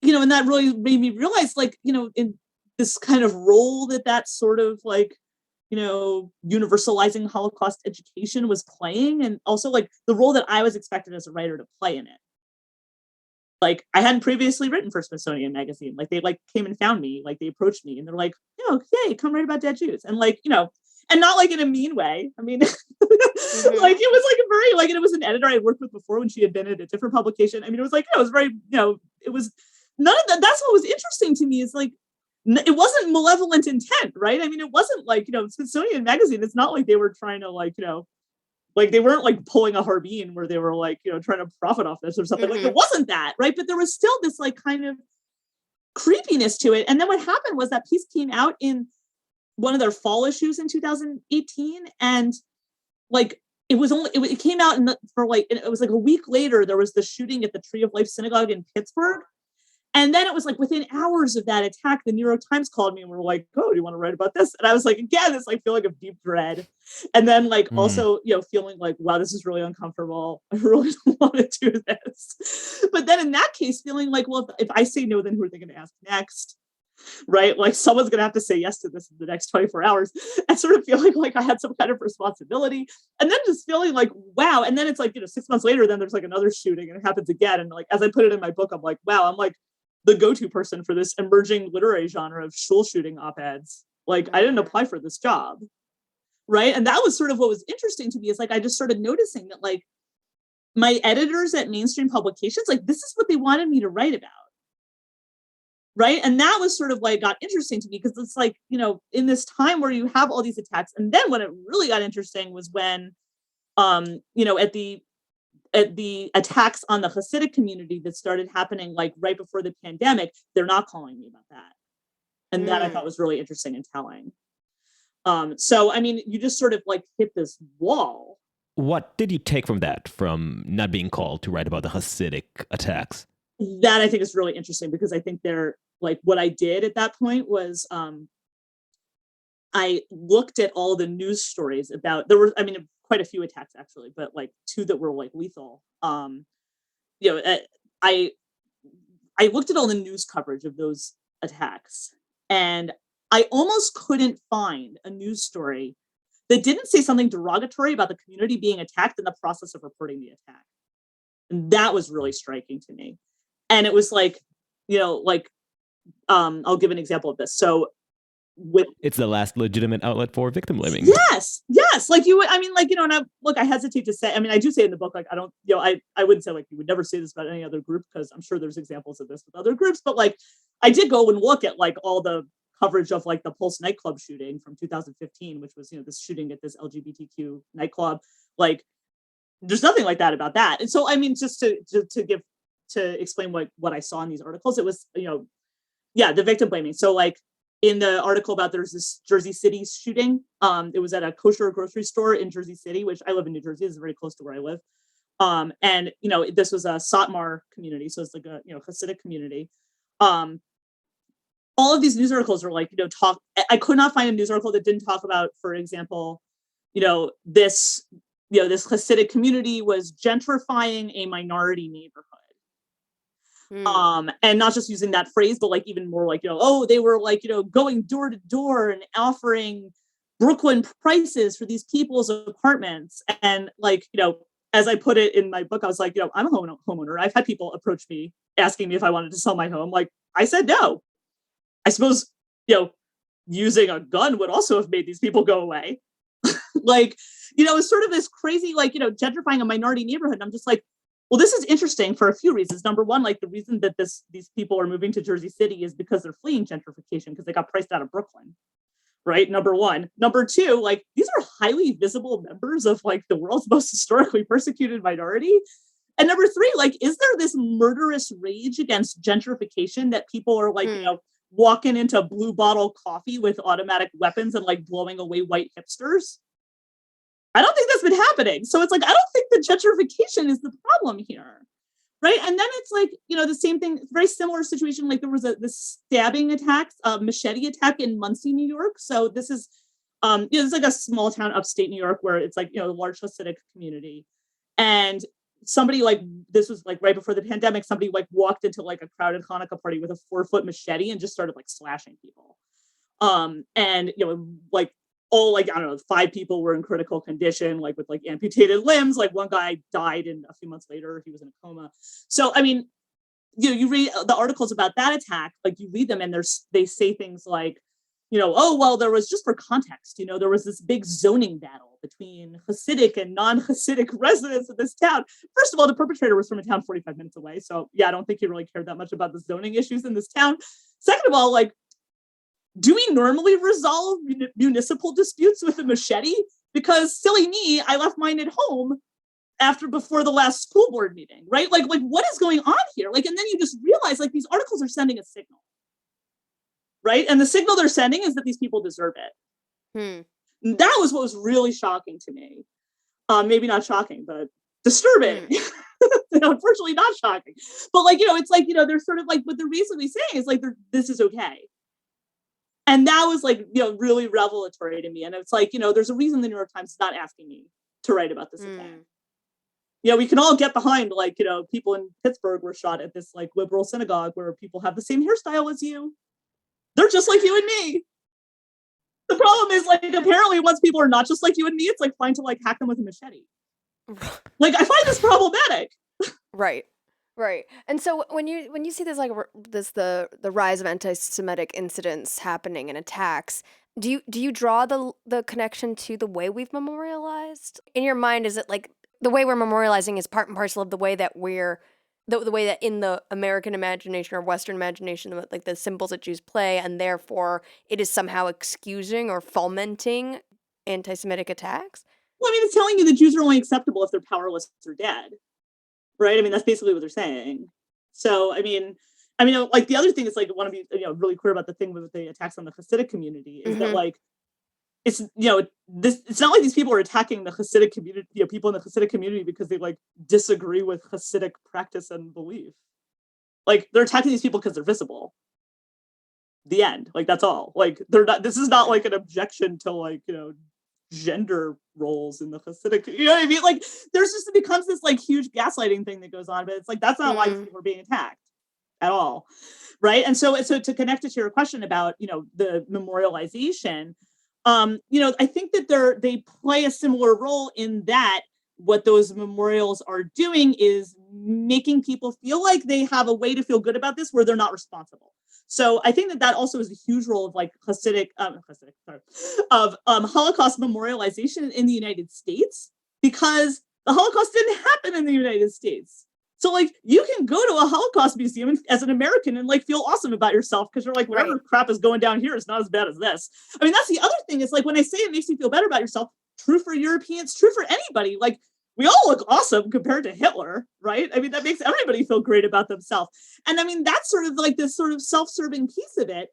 and that really made me realize like, in this kind of role that sort of like, universalizing Holocaust education was playing. And also like the role that I was expected as a writer to play in it. Like I hadn't previously written for Smithsonian Magazine. Like they like came and found me, like they approached me and they're like, hey, come write about dead Jews. And like, and not like in a mean way. I mean, like it was like a very, like, it was an editor I worked with before when she had been at a different publication. I mean, it was like, it was very, it was none of that. That's what was interesting to me is like, it wasn't malevolent intent, right? I mean, it wasn't like, Smithsonian Magazine, it's not like they were trying to like, like they weren't like pulling a Harbin where they were like, trying to profit off this or something. Like it wasn't that, right? But there was still this like kind of creepiness to it. And then what happened was that piece came out in one of their fall issues in 2018. And like, it came out it was like a week later, there was the shooting at the Tree of Life Synagogue in Pittsburgh. And then it was like within hours of that attack, the New York Times called me and were like, oh, do you want to write about this? And I was like, again, this like feeling of deep dread. And then like also, feeling like, wow, this is really uncomfortable. I really don't want to do this. But then in that case, feeling like, well, if I say no, then who are they going to ask next? Right? Like someone's going to have to say yes to this in the next 24 hours. And sort of feeling like I had some kind of responsibility. And then just feeling like, wow. And then it's like, 6 months later, then there's like another shooting and it happens again. And like, as I put it in my book, I'm like, wow, I'm like the go-to person for this emerging literary genre of school shooting op-eds. Like I didn't apply for this job. Right. And that was sort of what was interesting to me is like, I just started noticing that like my editors at mainstream publications, like this is what they wanted me to write about. Right. And that was sort of like got interesting to me because it's like, in this time where you have all these attacks. And then when it really got interesting was when, at the attacks on the Hasidic community that started happening like right before the pandemic, they're not calling me about that. And that I thought was really interesting and telling. So, I mean, you just sort of like hit this wall. What did you take from that, from not being called to write about the Hasidic attacks? That I think is really interesting because I think they're like what I did at that point was I looked at all the news stories about, there were, I mean, quite a few attacks actually, but like two that were like lethal. I looked at all the news coverage of those attacks and I almost couldn't find a news story that didn't say something derogatory about the community being attacked in the process of reporting the attack. And that was really striking to me. And it was like, I'll give an example of this. So it's the last legitimate outlet for victim blaming. Yes. Like you would, I mean, like, and I hesitate to say, I mean, I do say in the book, like, I don't, I wouldn't say like, you would never say this about any other group because I'm sure there's examples of this with other groups, but like, I did go and look at like all the coverage of like the Pulse nightclub shooting from 2015, which was, this shooting at this LGBTQ nightclub. Like, there's nothing like that about that. And so, I mean, just to explain what I saw in these articles, it was, the victim blaming. So like in the article about there's this Jersey City shooting, it was at a kosher grocery store in Jersey City, which I live in New Jersey, is very close to where I live. And this was a Satmar community, so it's like a Hasidic community. All of these news articles are like, talk. I could not find a news article that didn't talk about, for example, this Hasidic community was gentrifying a minority neighborhood. And not just using that phrase, but like even more like, they were like, going door to door and offering Brooklyn prices for these people's apartments. And like, as I put it in my book, I was like, I'm a homeowner. I've had people approach me asking me if I wanted to sell my home. Like, I said no. I suppose, using a gun would also have made these people go away. Like, it's sort of this crazy, like, gentrifying a minority neighborhood. And I'm just like, well, this is interesting for a few reasons. Number one, like the reason that these people are moving to Jersey City is because they're fleeing gentrification because they got priced out of Brooklyn. Right. Number one. Number two, like these are highly visible members of like the world's most historically persecuted minority. And number three, like, is there this murderous rage against gentrification that people are like, walking into Blue Bottle coffee with automatic weapons and like blowing away white hipsters? I don't think that's been happening. So it's like, I don't think the gentrification is the problem here. Right. And then it's like, the same thing, very similar situation. Like there was this stabbing attack, machete attack in Muncie, New York. So this is, it's like a small town upstate New York where it's like, a large Hasidic community. And somebody like, this was like right before the pandemic, somebody like walked into like a crowded Hanukkah party with a 4-foot machete and just started like slashing people. And, like, all like, I don't know, 5 people were in critical condition, like with like amputated limbs. Like one guy died and a few months later he was in a coma. So, I mean, you read the articles about that attack, like you read them and they say things like, oh, well, there was, just for context, there was this big zoning battle between Hasidic and non-Hasidic residents of this town. First of all, the perpetrator was from a town 45 minutes away. So yeah, I don't think he really cared that much about the zoning issues in this town. Second of all, like, do we normally resolve municipal disputes with a machete? Because silly me, I left mine at home before the last school board meeting, right? Like what is going on here? Like, and then you just realize like these articles are sending a signal, right? And the signal they're sending is that these people deserve it. That was what was really shocking to me. Maybe not shocking, but disturbing. Unfortunately not shocking. But like, it's like, they're sort of like, what they're basically saying is like, this is okay. And that was like, really revelatory to me. And it's like, there's a reason the New York Times is not asking me to write about this attack. We can all get behind like, people in Pittsburgh were shot at this like liberal synagogue where people have the same hairstyle as you. They're just like you and me. The problem is like, apparently once people are not just like you and me, it's like fine to like hack them with a machete. Like I find this problematic. Right. Right. And so when you see this like the rise of anti-Semitic incidents happening and attacks, do you draw the connection to the way we've memorialized? In your mind, is it like the way we're memorializing is part and parcel of the way that the way that in the American imagination or Western imagination, like the symbols that Jews play, and therefore it is somehow excusing or fomenting anti-Semitic attacks? Well, I mean, it's telling you the Jews are only acceptable if they're powerless or dead. Right. I mean, that's basically what they're saying. So, I mean, like the other thing is like, I want to be, really clear about the thing with the attacks on the Hasidic community is that like, it's, it's not like these people are attacking the Hasidic community, people in the Hasidic community because they like disagree with Hasidic practice and belief. Like they're attacking these people because they're visible. The end. Like, that's all. Like they're not, this is not like an objection to like, gender roles in the Hasidic, you know what I mean? Like it becomes this like huge gaslighting thing that goes on, but it's like, that's not why people are being attacked at all. Right. And so to connect it to your question about, the memorialization, I think that they play a similar role in that what those memorials are doing is making people feel like they have a way to feel good about this where they're not responsible. So I think that also is a huge role of like Holocaust memorialization in the United States, because the Holocaust didn't happen in the United States. So like you can go to a Holocaust museum as an American and like feel awesome about yourself because you're like, whatever crap is going down here is not as bad as this. I mean, that's the other thing is like when I say it makes you feel better about yourself, true for Europeans, true for anybody. Like we all look awesome compared to Hitler, right? I mean, that makes everybody feel great about themselves. And I mean, that's sort of like this sort of self-serving piece of it.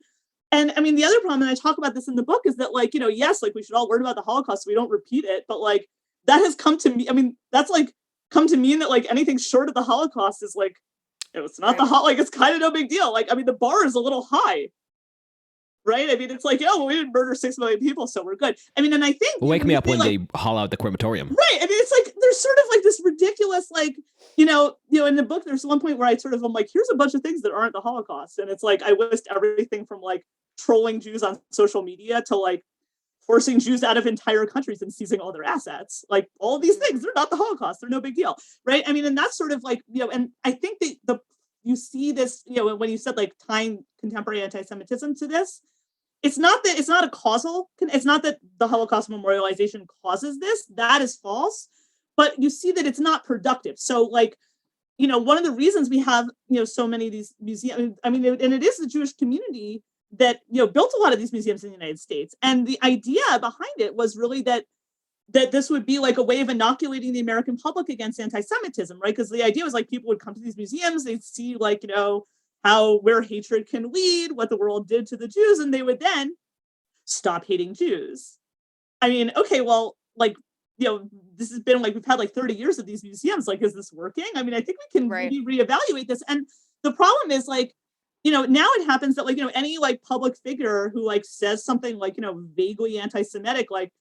And I mean, the other problem, and I talk about this in the book, is that like, yes, like we should all learn about the Holocaust so we don't repeat it. But like that has come to me. I mean, that's like come to mean that like anything short of the Holocaust is like, it's not like it's kind of no big deal. Like, I mean, the bar is a little high, right? I mean, it's like, well, we didn't murder 6 million people, so we're good. I mean, and I think wake me up when they haul out the crematorium. Right. I mean, it's like there's sort of like this ridiculous, like, you know, in the book, there's one point where I sort of am like, here's a bunch of things that aren't the Holocaust. And it's like I list everything from like trolling Jews on social media to like forcing Jews out of entire countries and seizing all their assets. Like all these things, they're not the Holocaust. They're no big deal. Right. I mean, and that's sort of like, you know, and I think that you see this, you know, when you said like tying contemporary anti-Semitism to this, it's not a causal, it's not that the Holocaust memorialization causes this, that is false, but you see that it's not productive. So like, you know, one of the reasons we have, you know, so many of these museums, I mean, and it is the Jewish community that, you know, built a lot of these museums in the United States. And the idea behind it was really that this would be like a way of inoculating the American public against anti-Semitism, right? Because the idea was like people would come to these museums, they'd see like, you know, where hatred can lead, what the world did to the Jews, and they would then stop hating Jews. I mean, okay, well, like, you know, this has been like, we've had like 30 years of these museums, like, is this working? I mean, I think we can maybe reevaluate this. And the problem is like, you know, now it happens that like, you know, any like public figure who like says something like, you know, vaguely anti-Semitic, like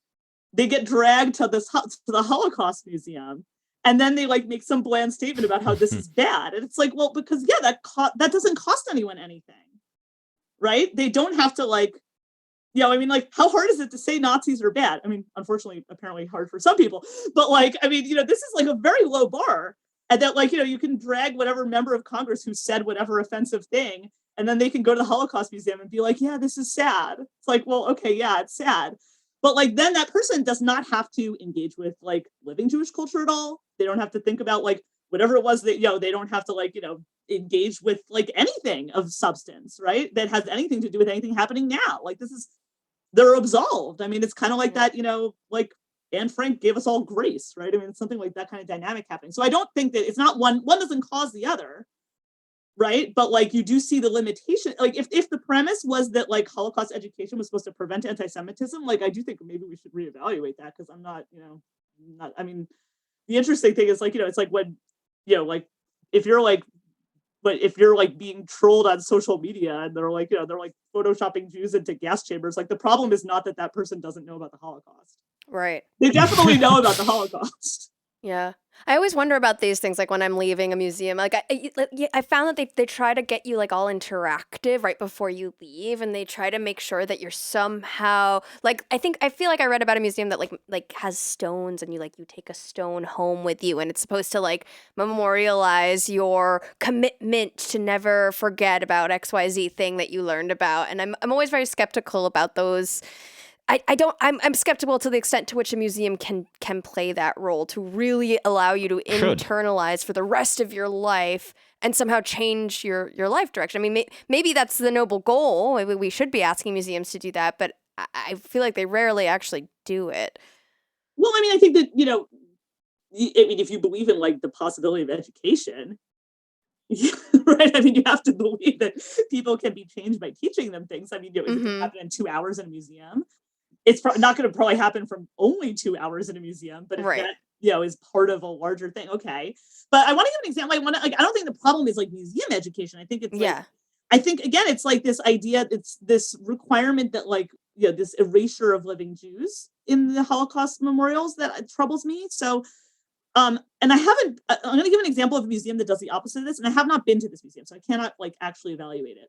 they get dragged to the Holocaust Museum. And then they like make some bland statement about how this is bad. And it's like, well, because yeah, that doesn't cost anyone anything, right? They don't have to like, you know, I mean, like, how hard is it to say Nazis are bad? I mean, unfortunately, apparently hard for some people, but like, I mean, you know, this is like a very low bar, and that like, you know, you can drag whatever member of Congress who said whatever offensive thing, and then they can go to the Holocaust Museum and be like, yeah, this is sad. It's like, well, okay, yeah, it's sad. But like, then that person does not have to engage with like living Jewish culture at all. They don't have to think about like whatever it was that, you know, they don't have to like, you know, engage with like anything of substance, right? That has anything to do with anything happening now. Like they're absolved. I mean, it's kind of like that, you know, like Anne Frank gave us all grace, right? I mean, it's something like that kind of dynamic happening. So I don't think that it's not one doesn't cause the other. Right. But like you do see the limitation. Like if the premise was that like Holocaust education was supposed to prevent anti-Semitism, like I do think maybe we should reevaluate that, because I'm not, you know, I mean, the interesting thing is like, you know, it's like when, you know, like if you're like being trolled on social media and they're like, you know, they're like photoshopping Jews into gas chambers, like the problem is not that person doesn't know about the Holocaust. Right. They definitely know about the Holocaust. Yeah. I always wonder about these things, like when I'm leaving a museum. Like I found that they try to get you like all interactive right before you leave, and they try to make sure that you're somehow like I feel like I read about a museum that like has stones, and you take a stone home with you, and it's supposed to like memorialize your commitment to never forget about XYZ thing that you learned about. And I'm always very skeptical about those. I'm skeptical to the extent to which a museum can play that role to really allow you to internalize for the rest of your life and somehow change your life direction. I mean, maybe that's the noble goal. We should be asking museums to do that, but I feel like they rarely actually do it. Well, I mean, I think that, you know, I mean, if you believe in like the possibility of education, right? I mean, you have to believe that people can be changed by teaching them things. I mean, you know, it can happen in 2 hours in a museum. It's not going to probably happen from only 2 hours in a museum, but if that, you know, is part of a larger thing, okay. But I want to give an example. I don't think the problem is like museum education. I think it's I think again, it's like this idea, it's this requirement that like, you know, this erasure of living Jews in the Holocaust memorials that troubles me. So, and I'm going to give an example of a museum that does the opposite of this, and I have not been to this museum, so I cannot like actually evaluate it.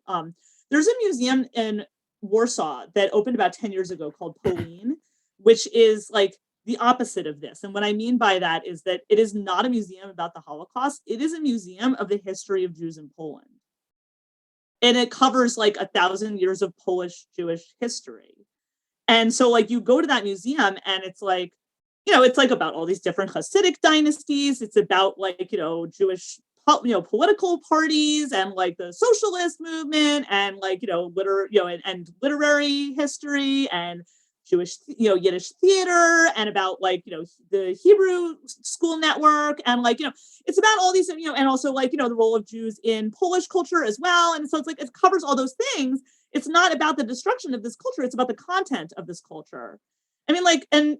There's a museum in Warsaw that opened about 10 years ago called Pauline, which is like the opposite of this. And what I mean by that is that it is not a museum about the Holocaust. It is a museum of the history of Jews in Poland. And it covers like 1,000 years of Polish Jewish history. And so like you go to that museum and it's like, you know, it's like about all these different Hasidic dynasties. It's about like, you know, Jewish, you know, political parties and like the socialist movement and like, you know, and literary history and Jewish, you know, Yiddish theater and about like, you know, the Hebrew school network and like, you know, it's about all these, you know, and also like, you know, the role of Jews in Polish culture as well. And so it's like, it covers all those things. It's not about the destruction of this culture. It's about the content of this culture. I mean, like, and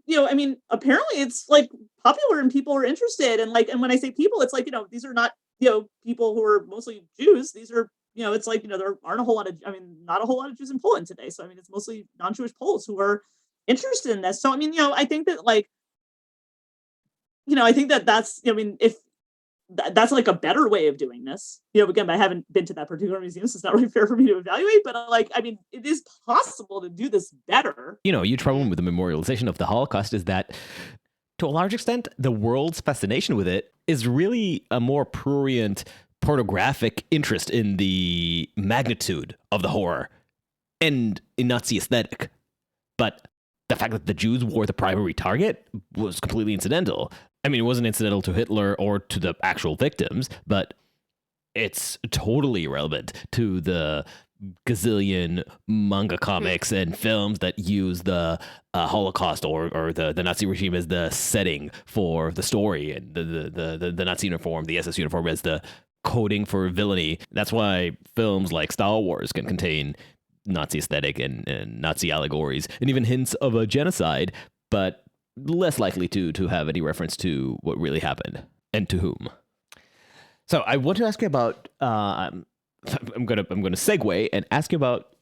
apparently it's like popular and people are interested. And like, and when I say people, it's like, these are not, people who are mostly Jews. These are, it's like, there aren't a whole lot of, not a whole lot of Jews in Poland today. So, it's mostly non-Jewish Poles who are interested in this. So, I think that like, I think that that's, if that's like a better way of doing this. Again, I haven't been to that particular museum, so it's not really fair for me to evaluate, but like, it is possible to do this better. Your trouble with the memorialization of the Holocaust is that, to a large extent, the world's fascination with it is really a more prurient, pornographic interest in the magnitude of the horror and in Nazi aesthetic. But the fact that the Jews were the primary target was completely incidental. It wasn't incidental to Hitler or to the actual victims, but it's totally irrelevant to the gazillion manga comics and films that use the Holocaust or the Nazi regime as the setting for the story, and the Nazi uniform, the SS uniform, as the coding for villainy. That's why films like Star Wars can contain Nazi aesthetic and Nazi allegories and even hints of a genocide, but less likely to have any reference to what really happened and to whom. So I want to ask you about. I'm gonna segue and ask you about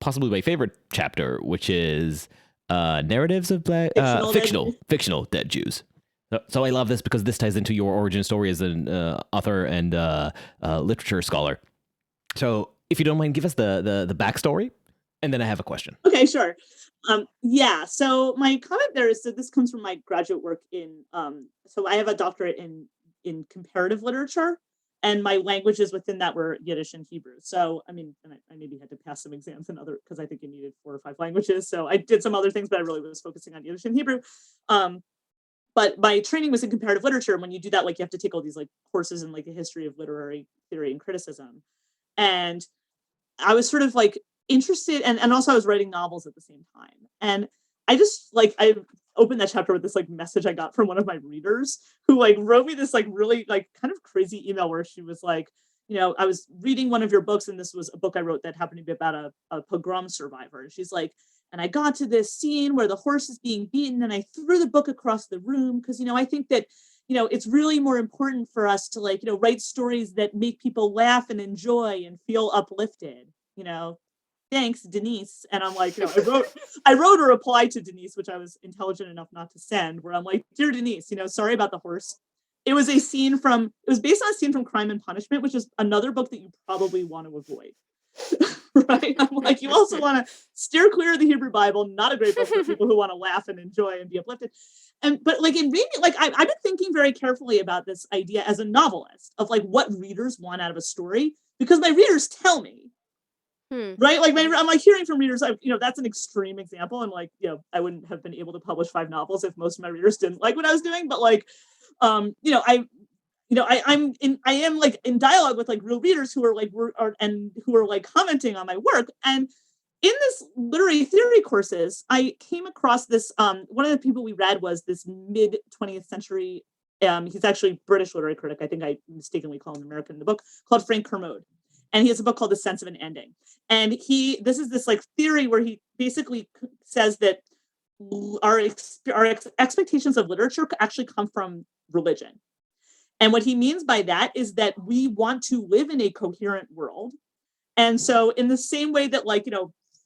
possibly my favorite chapter, which is narratives of black fictional dead Jews. So I love this because this ties into your origin story as an author and literature scholar. So if you don't mind, give us the backstory, and then I have a question. Okay, sure. So my comment there is, so this comes from my graduate work in, so I have a doctorate in comparative literature, and my languages within that were Yiddish and Hebrew. So, and I maybe had to pass some exams in other, because I think you needed 4 or 5 languages. So I did some other things, but I really was focusing on Yiddish and Hebrew. But my training was in comparative literature. And when you do that, like, you have to take all these like courses in like the history of literary theory and criticism. And I was sort of like interested, and also I was writing novels at the same time. And I just like, I opened that chapter with this like message I got from one of my readers who like wrote me this like really like kind of crazy email where she was like, I was reading one of your books, and this was a book I wrote that happened to be about a pogrom survivor. And she's like, and I got to this scene where the horse is being beaten, and I threw the book across the room because, I think that, it's really more important for us to like, write stories that make people laugh and enjoy and feel uplifted, thanks, Denise. And I'm like, I wrote a reply to Denise, which I was intelligent enough not to send, where I'm like, dear Denise, sorry about the horse. It was based on a scene from Crime and Punishment, which is another book that you probably want to avoid. Right? I'm like, you also want to steer clear of the Hebrew Bible, not a great book for people who want to laugh and enjoy and be uplifted. But like, it made me like, I've been thinking very carefully about this idea as a novelist of like what readers want out of a story, because my readers tell me. Right? Like I'm like hearing from readers, that's an extreme example. And like, I wouldn't have been able to publish 5 novels if most of my readers didn't like what I was doing. But like, I am like in dialogue with like real readers who are like, who are like commenting on my work. And in this literary theory courses, I came across this, one of the people we read was this mid 20th century, he's actually a British literary critic. I think I mistakenly call him American in the book, called Frank Kermode. And he has a book called The Sense of an Ending. And this is this like theory where he basically says that our expectations of literature actually come from religion. And what he means by that is that we want to live in a coherent world. And so in the same way that like,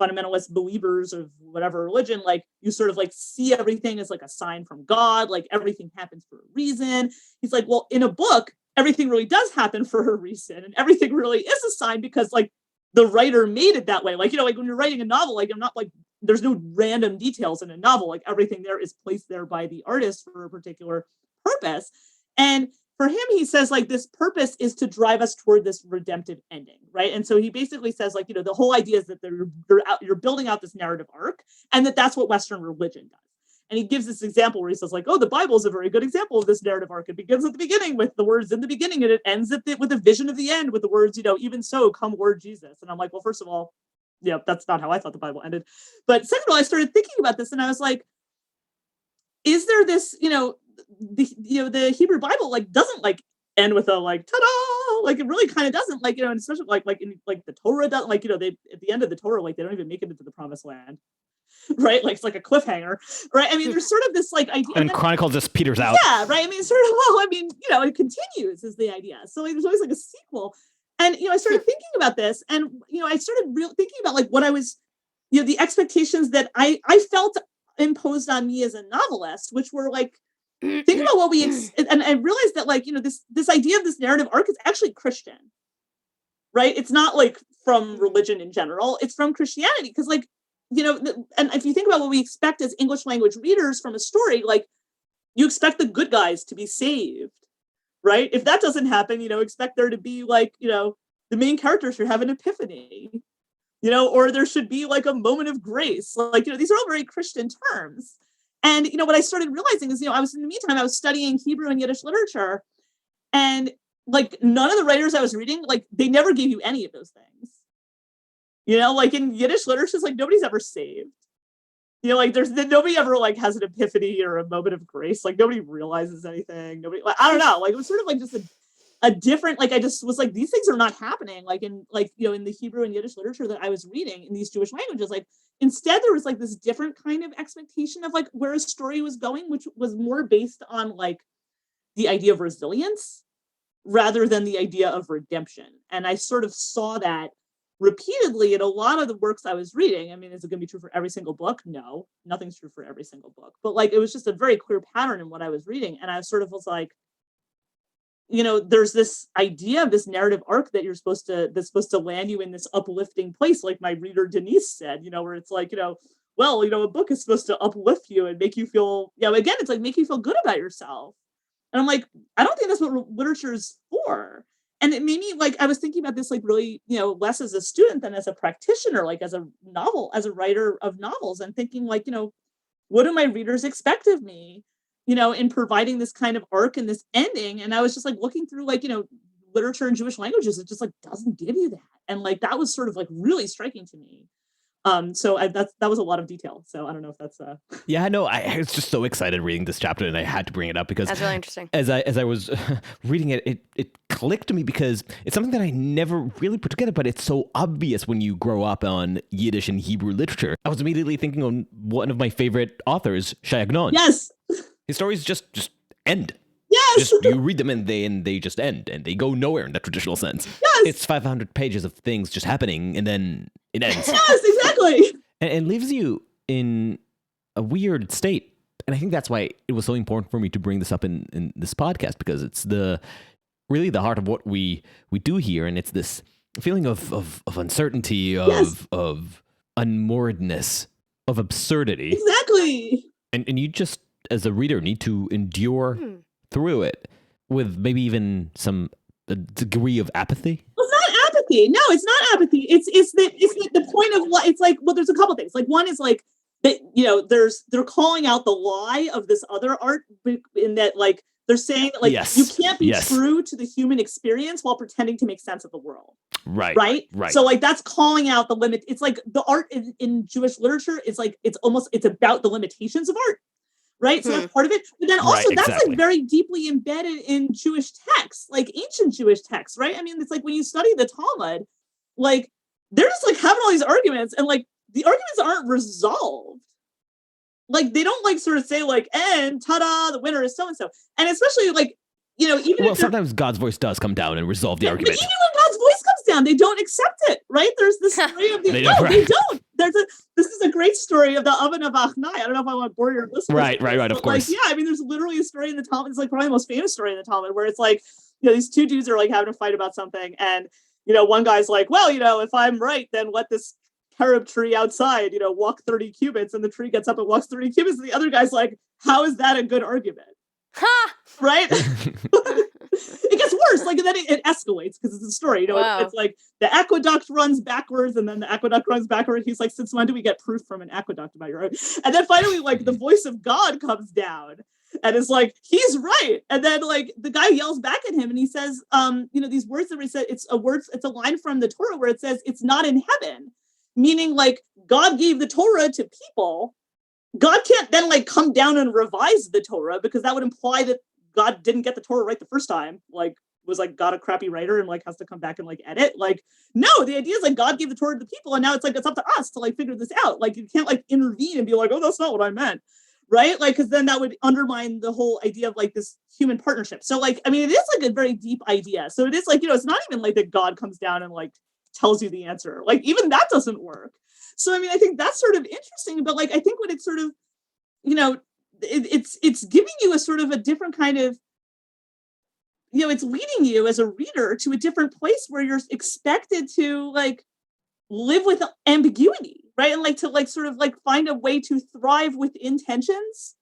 fundamentalist believers of whatever religion, like you sort of like see everything as like a sign from God, like everything happens for a reason. He's like, well, in a book, everything really does happen for a reason, and everything really is a sign because like the writer made it that way. Like, like when you're writing a novel, like I'm not like, there's no random details in a novel. Like everything there is placed there by the artist for a particular purpose. And for him, he says like this purpose is to drive us toward this redemptive ending, right? And so he basically says like, the whole idea is that you're building out this narrative arc, and that's what Western religion does. And he gives this example where he says like, oh, the Bible is a very good example of this narrative arc. It begins at the beginning with the words in the beginning, and it ends with a vision of the end with the words, even so, come Lord Jesus. And I'm like, well, first of all, that's not how I thought the Bible ended. But second of all, I started thinking about this, and I was like, is there this, the Hebrew Bible like doesn't like end with a like ta-da, like it really kind of doesn't, like, and especially like in like the Torah doesn't, like, they at the end of the Torah, like they don't even make it into the promised land. right? Like it's like a cliffhanger, right? I mean, there's sort of this like idea. And Chronicle just peters out. Yeah, right. I mean, sort of, well, I mean, it continues is the idea. So like, there's always like a sequel. And, I started thinking about this and, I started thinking about like what I was, the expectations that I felt imposed on me as a novelist, which were like, think about what and I realized that like, this idea of this narrative arc is actually Christian, right? It's not like from religion in general, it's from Christianity. Because like, and if you think about what we expect as English language readers from a story, like you expect the good guys to be saved, right? If that doesn't happen, expect there to be like, the main character should have an epiphany, or there should be like a moment of grace. Like, these are all very Christian terms. And, what I started realizing is, I was in the meantime, I was studying Hebrew and Yiddish literature, and like none of the writers I was reading, like they never gave you any of those things. Like in Yiddish literature, it's like nobody's ever saved. Like there's nobody ever like has an epiphany or a moment of grace. Like nobody realizes anything. Nobody, like, I don't know. Like it was sort of like just a different, like I just was like, these things are not happening. Like in like, in the Hebrew and Yiddish literature that I was reading in these Jewish languages, like instead there was like this different kind of expectation of like where a story was going, which was more based on like the idea of resilience rather than the idea of redemption. And I sort of saw that repeatedly in a lot of the works I was reading. I mean, is it going to be true for every single book? No, nothing's true for every single book. But like, it was just a very clear pattern in what I was reading. And I sort of was like, there's this idea of this narrative arc that's supposed to land you in this uplifting place. Like my reader Denise said, where it's like, well, a book is supposed to uplift you and make you feel, again, it's like make you feel good about yourself. And I'm like, I don't think that's what literature is for. And it made me like, I was thinking about this like really, less as a student than as a practitioner, like as a writer of novels, and thinking like, what do my readers expect of me, in providing this kind of arc and this ending? And I was just like looking through like, literature in Jewish languages, it just like doesn't give you that. And like, that was sort of like really striking to me. So that was a lot of detail. So I don't know if that's Yeah, no, I was just so excited reading this chapter, and I had to bring it up because that's really interesting. As I was reading it, it clicked to me because it's something that I never really put together, but it's so obvious when you grow up on Yiddish and Hebrew literature. I was immediately thinking on one of my favorite authors, Shai Agnon. Yes. His stories just end. Yes. You read them and they just end, and they go nowhere in that traditional sense. Yes. It's 500 pages of things just happening, and then it ends. Yes, exactly. And leaves you in a weird state. And I think that's why it was so important for me to bring this up in this podcast, because it's really the heart of what we do here. And it's this feeling of uncertainty, of unmooredness, of absurdity. Exactly. And you just, as a reader, need to endure through it with maybe even a degree of apathy. Well, it's not apathy. No, it's not apathy. It's the point of what it's like. Well, there's a couple things. Like one is like that, they're calling out the lie of this other art in that like they're saying that like you can't be true to the human experience while pretending to make sense of the world. Right. So like that's calling out the limit. It's like the art in Jewish literature is like it's about the limitations of art. Right. So that's part of it. But then also that's like very deeply embedded in Jewish texts, like ancient Jewish texts. Right. I mean, it's like when you study the Talmud, like they're just like having all these arguments and like the arguments aren't resolved. Like they don't like sort of say like, and ta-da, the winner is so-and-so. And especially like, even sometimes God's voice does come down and resolve the argument. But even when God's voice comes down, they don't accept it, right? There's this story of they don't. This is a great story of the oven of Achnai. I don't know if I want to bore your listeners. Right, of course. Like, yeah, I mean, there's literally a story in the Talmud. It's like probably the most famous story in the Talmud, where it's like, these two dudes are like having a fight about something, and one guy's like, well, if I'm right, then let this carob tree outside, walk 30 cubits, and the tree gets up and walks 30 cubits, and the other guy's like, how is that a good argument? Ha! Right? It gets worse. Like, and then it escalates because it's a story. It's like the aqueduct runs backwards, and then the aqueduct runs backwards. He's like, since when do we get proof from an aqueduct about your own? And then finally, like, the voice of God comes down and is like, he's right. And then like the guy yells back at him and he says, these words that we said, it's a line from the Torah where it says it's not in heaven, meaning like God gave the Torah to people. God can't then like come down and revise the Torah, because that would imply that God didn't get the Torah right the first time. Like, was like got a crappy writer and like has to come back and like edit. Like, no, the idea is like God gave the Torah to the people, and now it's like it's up to us to like figure this out. Like, you can't like intervene and be like, oh, that's not what I meant. Right? Like, because then that would undermine the whole idea of like this human partnership. So like, I mean, it is like a very deep idea. So it is like, it's not even like that God comes down and like tells you the answer. Like, even that doesn't work. So I mean, I think that's sort of interesting, but like I think when it's sort of, it's giving you a sort of a different kind of, it's leading you as a reader to a different place where you're expected to like live with ambiguity, right? And like to like sort of like find a way to thrive within tensions,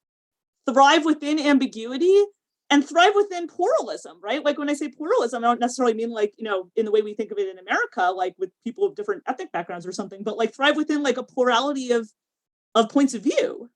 thrive within ambiguity, and thrive within pluralism, right? Like when I say pluralism, I don't necessarily mean like, in the way we think of it in America, like with people of different ethnic backgrounds or something, but like thrive within like a plurality of points of view.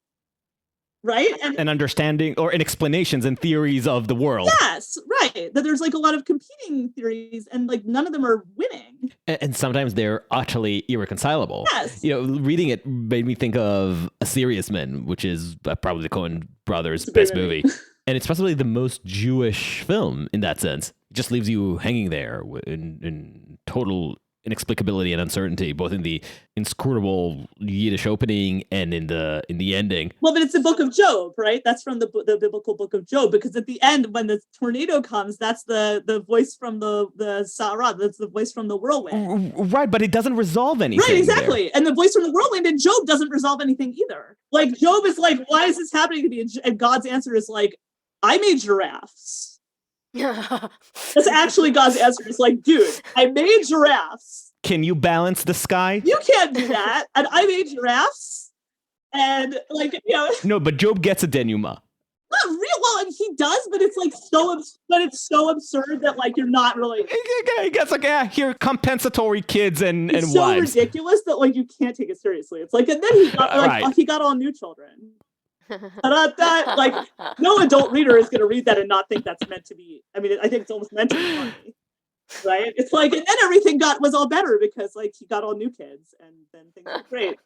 Right. And understanding or and explanations and theories of the world. Yes, right. That there's like a lot of competing theories and like none of them are winning. And sometimes they're utterly irreconcilable. Yes. Reading it made me think of A Serious Man, which is probably the Coen brothers' best movie. And it's possibly the most Jewish film in that sense. It just leaves you hanging there in total inexplicability and uncertainty, both in the inscrutable Yiddish opening and in the ending. Well, but it's the book of Job, right? That's from the biblical book of Job, because at the end, when the tornado comes, that's the voice from the Sarah, that's the voice from the whirlwind. Right, but it doesn't resolve anything. Right, exactly. There. And the voice from the whirlwind in Job doesn't resolve anything either. Like, Job is like, why is this happening to me? And God's answer is like, I made giraffes. That's actually God's answer. It's like, dude, I made giraffes. Can you balance the sky? You can't do that. And I made giraffes. And like, No, but Job gets a denouement. Not real. Well, and he does, but it's like so absurd that like you're not really. He gets like, here, compensatory kids and it's wives. So ridiculous that like you can't take it seriously. It's like, and then he got like he got all new children. Like no adult reader is going to read that and not think that's meant to be. I mean, I think it's almost meant to be funny, right? It's like, and then everything was all better because like he got all new kids, and then things were great.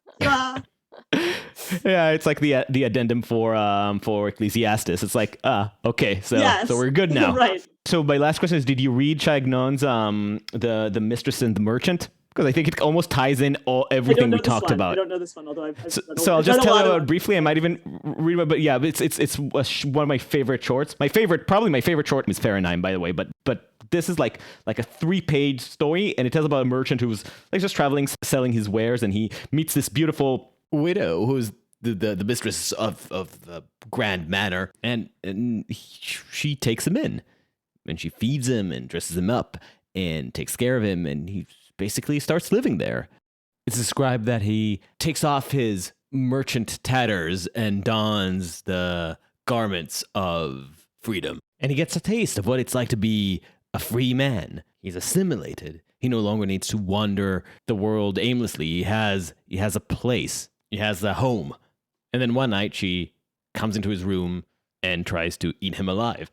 Yeah, it's like the addendum for Ecclesiastes. It's like, okay, so we're good now. Right. So my last question is: did you read Chagnon's the Mistress and the Merchant? Because I think it almost ties in everything we talked about. I don't know this one, although I've so I'll just tell you about it briefly. I might even read it, but yeah, it's one of my favorite shorts. Probably my favorite short is Fahrenheit, by the way. But this is like a 3-page story, and it tells about a merchant who's like just traveling, selling his wares, and he meets this beautiful widow who's the mistress of the grand manor, and she takes him in, and she feeds him and dresses him up and takes care of him, and he basically starts living there. It's described that he takes off his merchant tatters and dons the garments of freedom. And he gets a taste of what it's like to be a free man. He's assimilated. He no longer needs to wander the world aimlessly. He has a place. He has a home. And then one night she comes into his room and tries to eat him alive.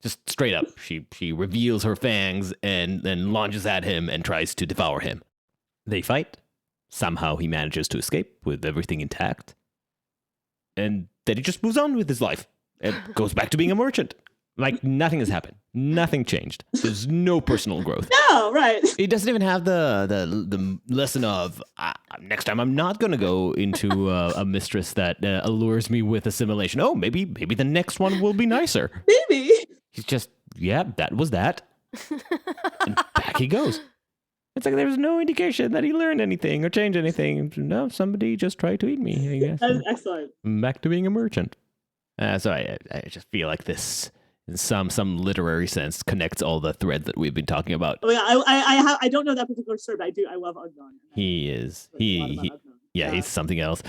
Just straight up, she reveals her fangs and then launches at him and tries to devour him. They fight. Somehow he manages to escape with everything intact. And then he just moves on with his life and goes back to being a merchant. Like nothing has happened. Nothing changed. There's no personal growth. No, right. He doesn't even have the lesson of next time I'm not going to go into a mistress that allures me with assimilation. Oh, maybe the next one will be nicer. Maybe. He's just, that was that. And back he goes. It's like there's no indication that he learned anything or changed anything. No, somebody just tried to eat me, I guess. That's excellent. Back to being a merchant. So I just feel like this, in some literary sense, connects all the threads that we've been talking about. Oh, yeah, I don't know that particular story, but I love Ugnon. He is. He's something else.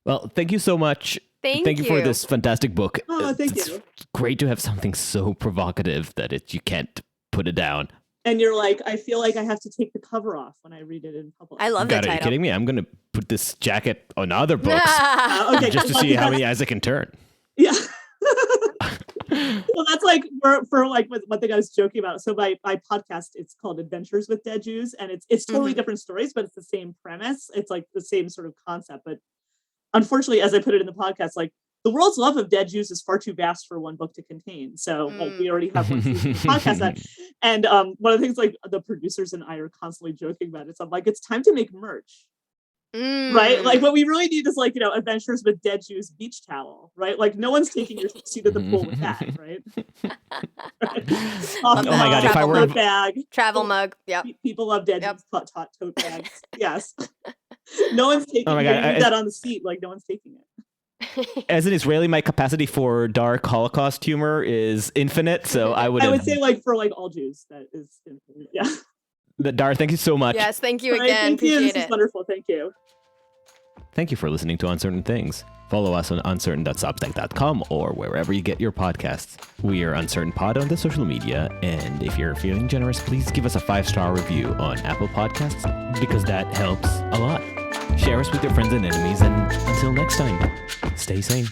Well, thank you so much. Thank you for this fantastic book. Oh, thank you. It's great to have something so provocative that you can't put it down. And you're like, I feel like I have to take the cover off when I read it in public. I love that title. Are you kidding me? I'm going to put this jacket on other books okay, just to see how many eyes I can turn. Yeah. Well, that's like for like one thing I was joking about. So my podcast, it's called Adventures with Dead Jews, and it's totally different stories, but it's the same premise. It's like the same sort of concept. But unfortunately, as I put it in the podcast, like the world's love of dead Jews is far too vast for one book to contain. So like we already have one season of the podcast that. And one of the things like the producers and I are constantly joking about it. So I'm like, it's time to make merch. Right? Like what we really need is like, Adventures with Dead Jews beach towel, right? Like no one's taking your seat at the pool with that, right? Oh my God, if I were bag. Travel mug. Yep. People love Dead Jews tote bags. Yes. No one's taking that on the seat, like no one's taking it. As an Israeli, my capacity for dark Holocaust humor is infinite, so I would say like for like all Jews, that is infinite. Yeah. Dara, thank you so much. Yes, thank you All right, again. thank you. Appreciate This is wonderful. Thank you. Thank you for listening to Uncertain Things. Follow us on uncertain.substack.com or wherever you get your podcasts. We are Uncertain Pod on the social media, and if you're feeling generous, please give us a 5-star review on Apple Podcasts because that helps a lot. Share us with your friends and enemies, and until next time, stay sane.